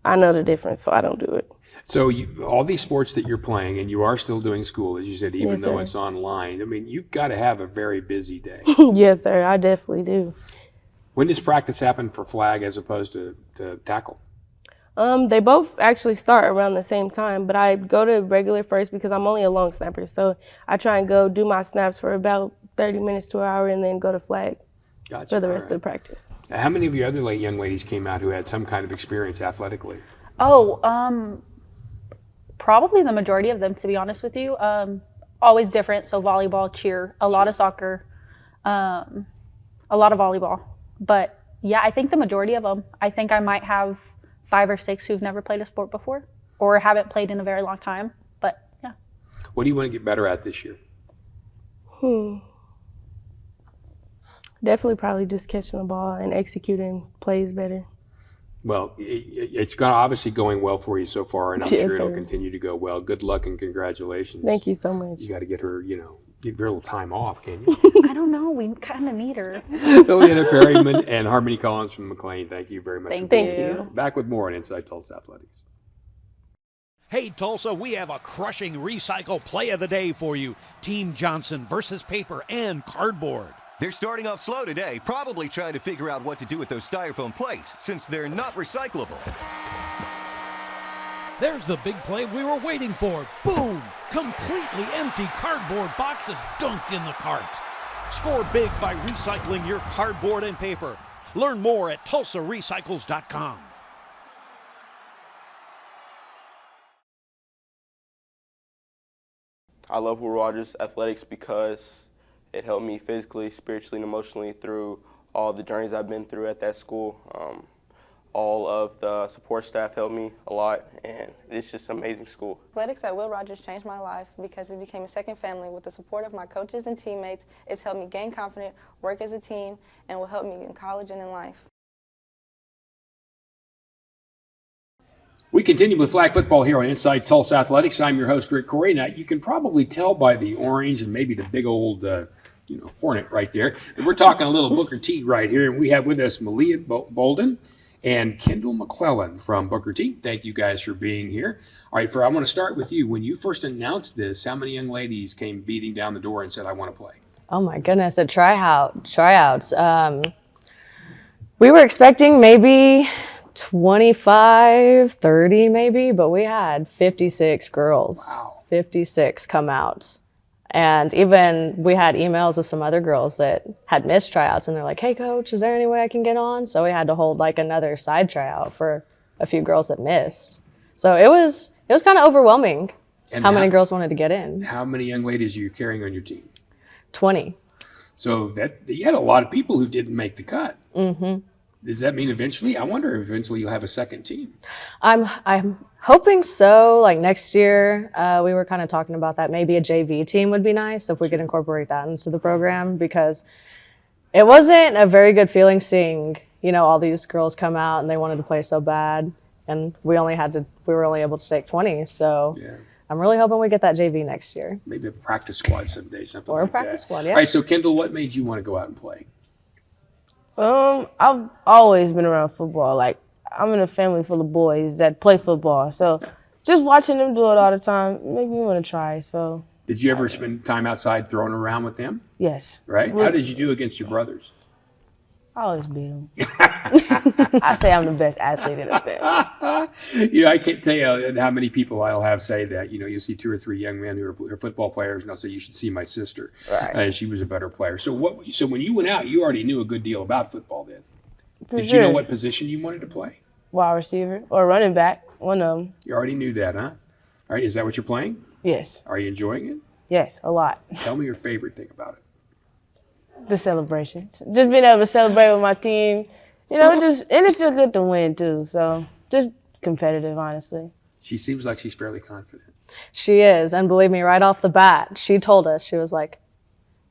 Speaker 3: I know the difference, so I don't do it.
Speaker 1: So all these sports that you're playing, and you are still doing school, as you said, even
Speaker 3: Yes,
Speaker 1: though
Speaker 3: sir.
Speaker 1: it's online, I mean, you've got to have a very busy day.
Speaker 3: Yes, sir. I definitely do.
Speaker 1: When does practice happen for flag as opposed to tackle?
Speaker 3: They both actually start around the same time, but I go to regular first because I'm only a long snapper. So I try and go do my snaps for about 30 minutes to an hour and then go to flag for the rest of the practice.
Speaker 1: How many of your other young ladies came out who had some kind of experience athletically?
Speaker 4: Oh, probably the majority of them, to be honest with you. Always different, so volleyball, cheer, a lot of soccer, a lot of volleyball. But yeah, I think the majority of them. I think I might have 5 or 6 who've never played a sport before or haven't played in a very long time, but yeah.
Speaker 1: What do you want to get better at this year?
Speaker 3: Definitely probably just catching the ball and executing plays better.
Speaker 1: Well, it's obviously going well for you so far, and I'm
Speaker 3: Yes,
Speaker 1: sure it'll
Speaker 3: sir.
Speaker 1: continue to go well. Good luck and congratulations.
Speaker 3: Thank you so much.
Speaker 1: You got to get her, give her a little time off, can you?
Speaker 4: I don't know. We kind of need her.
Speaker 1: Liliana Perryman and Harmoni Collins from McLain, thank you very much.
Speaker 4: Thank
Speaker 1: for being
Speaker 4: you.
Speaker 1: here. Back with more on Inside Tulsa Athletics.
Speaker 7: Hey, Tulsa, we have a crushing recycle play of the day for you. Team Johnson versus paper and cardboard.
Speaker 8: They're starting off slow today, probably trying to figure out what to do with those styrofoam plates, since they're not recyclable.
Speaker 7: There's the big play we were waiting for. Boom! Completely empty cardboard boxes dunked in the cart. Score big by recycling your cardboard and paper. Learn more at TulsaRecycles.com.
Speaker 5: I love Will Rogers Athletics because it helped me physically, spiritually, and emotionally through all the journeys I've been through at that school. All of the support staff helped me a lot, and it's just an amazing school.
Speaker 11: Athletics at Will Rogers changed my life because it became a second family. With the support of my coaches and teammates, it's helped me gain confidence, work as a team, and will help me in college and in life.
Speaker 1: We continue with flag football here on Inside Tulsa Athletics. I'm your host, Rick Couri. Now, you can probably tell by the orange and maybe the big old, hornet right there that we're talking a little Booker T right here. And we have with us Meleya Belden and Kyndal McClellan from Booker T. Thank you guys for being here. All right, I want to start with you. When you first announced this, how many young ladies came beating down the door and said, I want to play?
Speaker 6: Oh my goodness, at tryouts. We were expecting maybe 25, 30 maybe, but we had 56 girls. Wow. 56 come out. And even we had emails of some other girls that had missed tryouts, and they're like, hey coach, is there any way I can get on? So we had to hold like another side tryout for a few girls that missed. So it was kind of overwhelming how many girls wanted to get in.
Speaker 1: How many young ladies are you carrying on your team?
Speaker 6: 20.
Speaker 1: So you had a lot of people who didn't make the cut.
Speaker 6: Mm-hmm.
Speaker 1: Does that mean eventually? I wonder if eventually you'll have a second team.
Speaker 6: I'm hoping so. Like next year, we were kind of talking about that. Maybe a JV team would be nice if we could incorporate that into the program, because it wasn't a very good feeling seeing, all these girls come out and they wanted to play so bad, and we were only able to take 20. So yeah. I'm really hoping we get that JV next year.
Speaker 1: Maybe a practice squad someday, something
Speaker 6: or
Speaker 1: like
Speaker 6: a practice
Speaker 1: that.
Speaker 6: squad, yeah.
Speaker 1: All right, so Kyndal, what made you want to go out and play?
Speaker 12: I've always been around football. Like, I'm in a family full of boys that play football. So just watching them do it all the time made me want to try. So.
Speaker 1: Did you ever spend time outside throwing around with them?
Speaker 12: Yes.
Speaker 1: Right? How did you do against your brothers?
Speaker 12: I always beat them. I say I'm the best athlete in the family.
Speaker 1: I can't tell you how many people I'll have say that. You'll see 2 or 3 young men who are football players, and I'll say, you should see my sister.
Speaker 12: Right.
Speaker 1: She was a better player. So when you went out, you already knew a good deal about football then. Did
Speaker 12: sure.
Speaker 1: You know what position you wanted to play?
Speaker 12: Wide receiver or running back, one of them.
Speaker 1: You already knew that, huh? All right, is that what you're playing?
Speaker 12: Yes.
Speaker 1: Are you enjoying it?
Speaker 12: Yes, a lot.
Speaker 1: Tell me your favorite thing about it.
Speaker 12: The celebrations. Just being able to celebrate with my team. And it feels good to win too. So just competitive, honestly.
Speaker 1: She seems like she's fairly confident.
Speaker 6: She is, and believe me, right off the bat, she told us, she was like,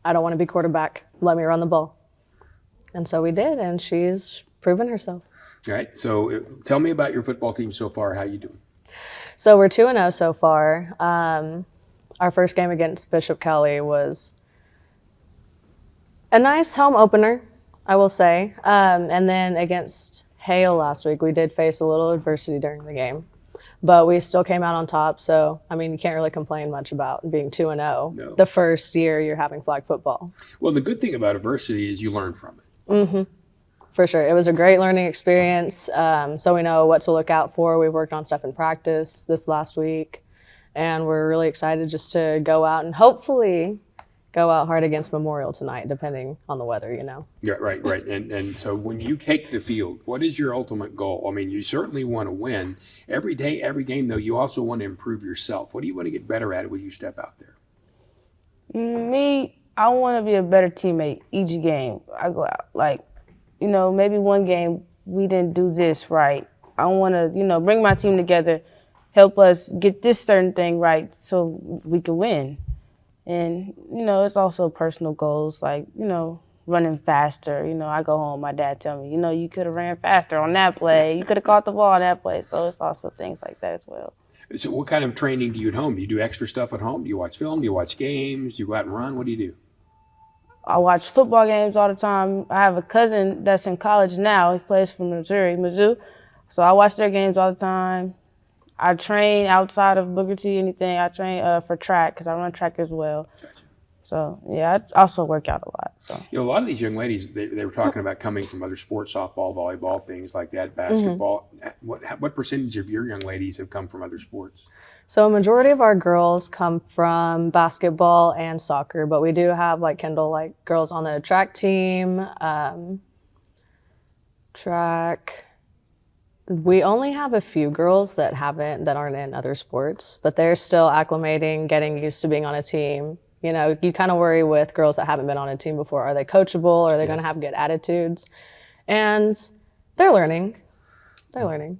Speaker 6: I don't want to be quarterback. Let me run the ball. And so we did, and she's proven herself.
Speaker 1: All right, so tell me about your football team so far. How you doing?
Speaker 6: So we're 2-0 so far. Our first game against Bishop Kelly was a nice home opener, I will say. And then against Hale last week, we did face a little adversity during the game. But we still came out on top. So, you can't really complain much about being 2-0
Speaker 1: No.
Speaker 6: the first year you're having flag football.
Speaker 1: Well, the good thing about adversity is you learn from it.
Speaker 6: Mm-hmm. For sure. It was a great learning experience. So we know what to look out for. We worked on stuff in practice this last week. And we're really excited just to go out and hopefully go out hard against Memorial tonight, depending on the weather,
Speaker 1: Yeah, right. And so when you take the field, what is your ultimate goal? You certainly want to win. Every day, every game, though, you also want to improve yourself. What do you want to get better at when you step out there?
Speaker 12: Me, I want to be a better teammate each game I go out. Maybe one game we didn't do this right. I want to, bring my team together, help us get this certain thing right so we can win. And, it's also personal goals, running faster. I go home, my dad tell me, you could have ran faster on that play. You could have caught the ball on that play. So it's also things like that as well.
Speaker 1: So what kind of training do you at home? Do you do extra stuff at home? Do you watch film? Do you watch games? Do you go out and run? What do you do?
Speaker 12: I watch football games all the time. I have a cousin that's in college now. He plays for Mizzou. So I watch their games all the time. I train outside of Booker T, anything. I train for track because I run track as well.
Speaker 1: Gotcha.
Speaker 12: So, yeah, I also work out a lot. So.
Speaker 1: You know, a lot of these young ladies, they were talking about coming from other sports, softball, volleyball, things like that, basketball. What percentage of your young ladies have come from other sports?
Speaker 13: So a majority of our girls come from basketball and soccer, but we do have, like Kyndal, like girls on the track team, track. We only have a few girls that aren't in other sports, but they're still acclimating, getting used to being on a team. You know, you kind of worry with girls that haven't been on a team before. Are they coachable? Are they going to have good attitudes? And they're learning. They're learning.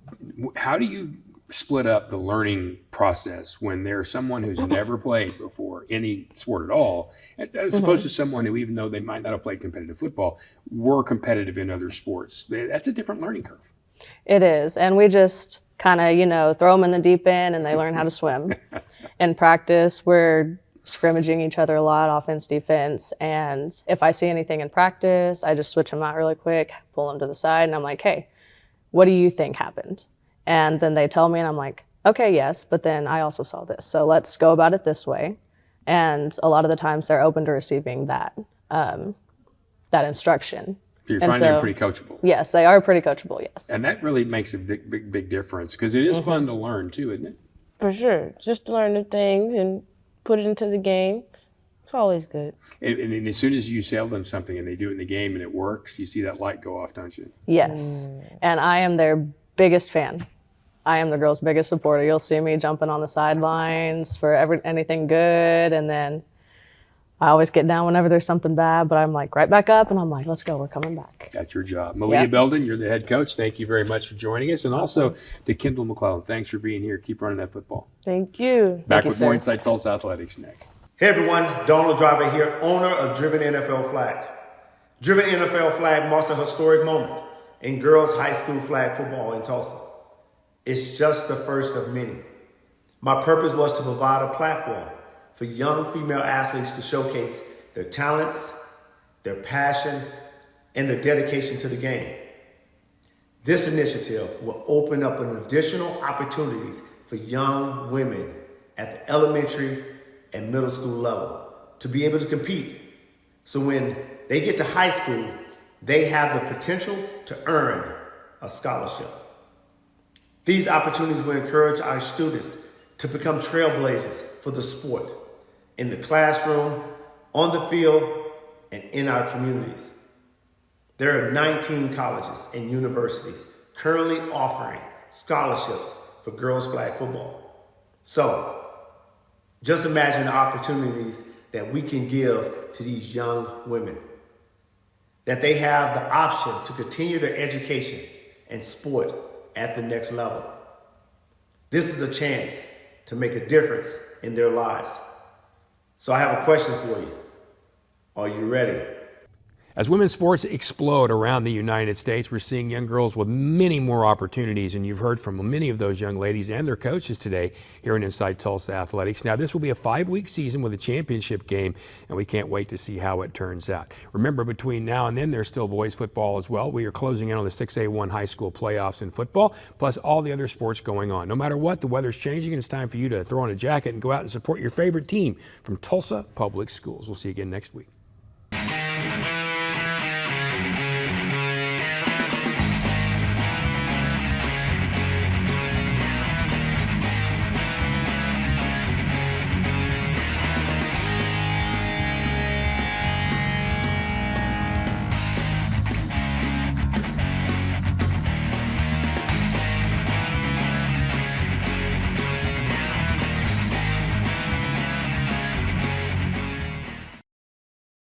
Speaker 1: How do you split up the learning process when there's someone who's never played before any sport at all, as opposed to someone who, even though they might not have played competitive football, were competitive in other sports? That's a different learning curve.
Speaker 13: It is. And we just kind of, you know, throw them in the deep end and they learn how to swim. In practice, we're scrimmaging each other a lot, offense, defense. And if I see anything in practice, I just switch them out really quick, pull them to the side, and I'm like, hey, what do you think happened? And then they tell me, and I'm like, okay, yes, but then I also saw this. So let's go about it this way. And a lot of the times they're open to receiving that instruction.
Speaker 1: So you're finding them pretty coachable.
Speaker 13: Yes, they are pretty coachable, yes.
Speaker 1: And that really makes a big difference, because it is fun to learn too, isn't it?
Speaker 12: For sure. Just to learn new things and put it into the game. It's always good.
Speaker 1: And as soon as you sell them something and they do it in the game and it works, you see that light go off, don't you?
Speaker 13: Yes. And I am their biggest fan. I am the girls' biggest supporter. You'll see me jumping on the sidelines for anything good, and then I always get down whenever there's something bad, but I'm like right back up and I'm like, let's go, we're coming back.
Speaker 1: That's your job. Meleya Belden, you're the head coach. Thank you very much for joining us. And also to Kyndal McClellan, thanks for being here. Keep running that football.
Speaker 12: Thank you.
Speaker 1: Back with more Inside Tulsa Athletics next.
Speaker 14: Hey everyone, Donald Driver here, owner of Driven NFL Flag. Driven NFL Flag marks a historic moment in girls high school flag football in Tulsa. It's just the first of many. My purpose was to provide a platform for young female athletes to showcase their talents, their passion, and their dedication to the game. This initiative will open up an additional opportunities for young women at the elementary and middle school level to be able to compete. So when they get to high school, they have the potential to earn a scholarship. These opportunities will encourage our students to become trailblazers for the sport, in the classroom, on the field, and in our communities. There are 19 colleges and universities currently offering scholarships for girls flag football. So, just imagine the opportunities that we can give to these young women. That they have the option to continue their education and sport at the next level. This is a chance to make a difference in their lives. So I have a question for you. Are you ready?
Speaker 1: As women's sports explode around the United States, we're seeing young girls with many more opportunities, and you've heard from many of those young ladies and their coaches today here in Inside Tulsa Athletics. Now, this will be a 5-week season with a championship game, and we can't wait to see how it turns out. Remember, between now and then, there's still boys football as well. We are closing in on the 6A1 high school playoffs in football, plus all the other sports going on. No matter what, the weather's changing, and it's time for you to throw on a jacket and go out and support your favorite team from Tulsa Public Schools. We'll see you again next week.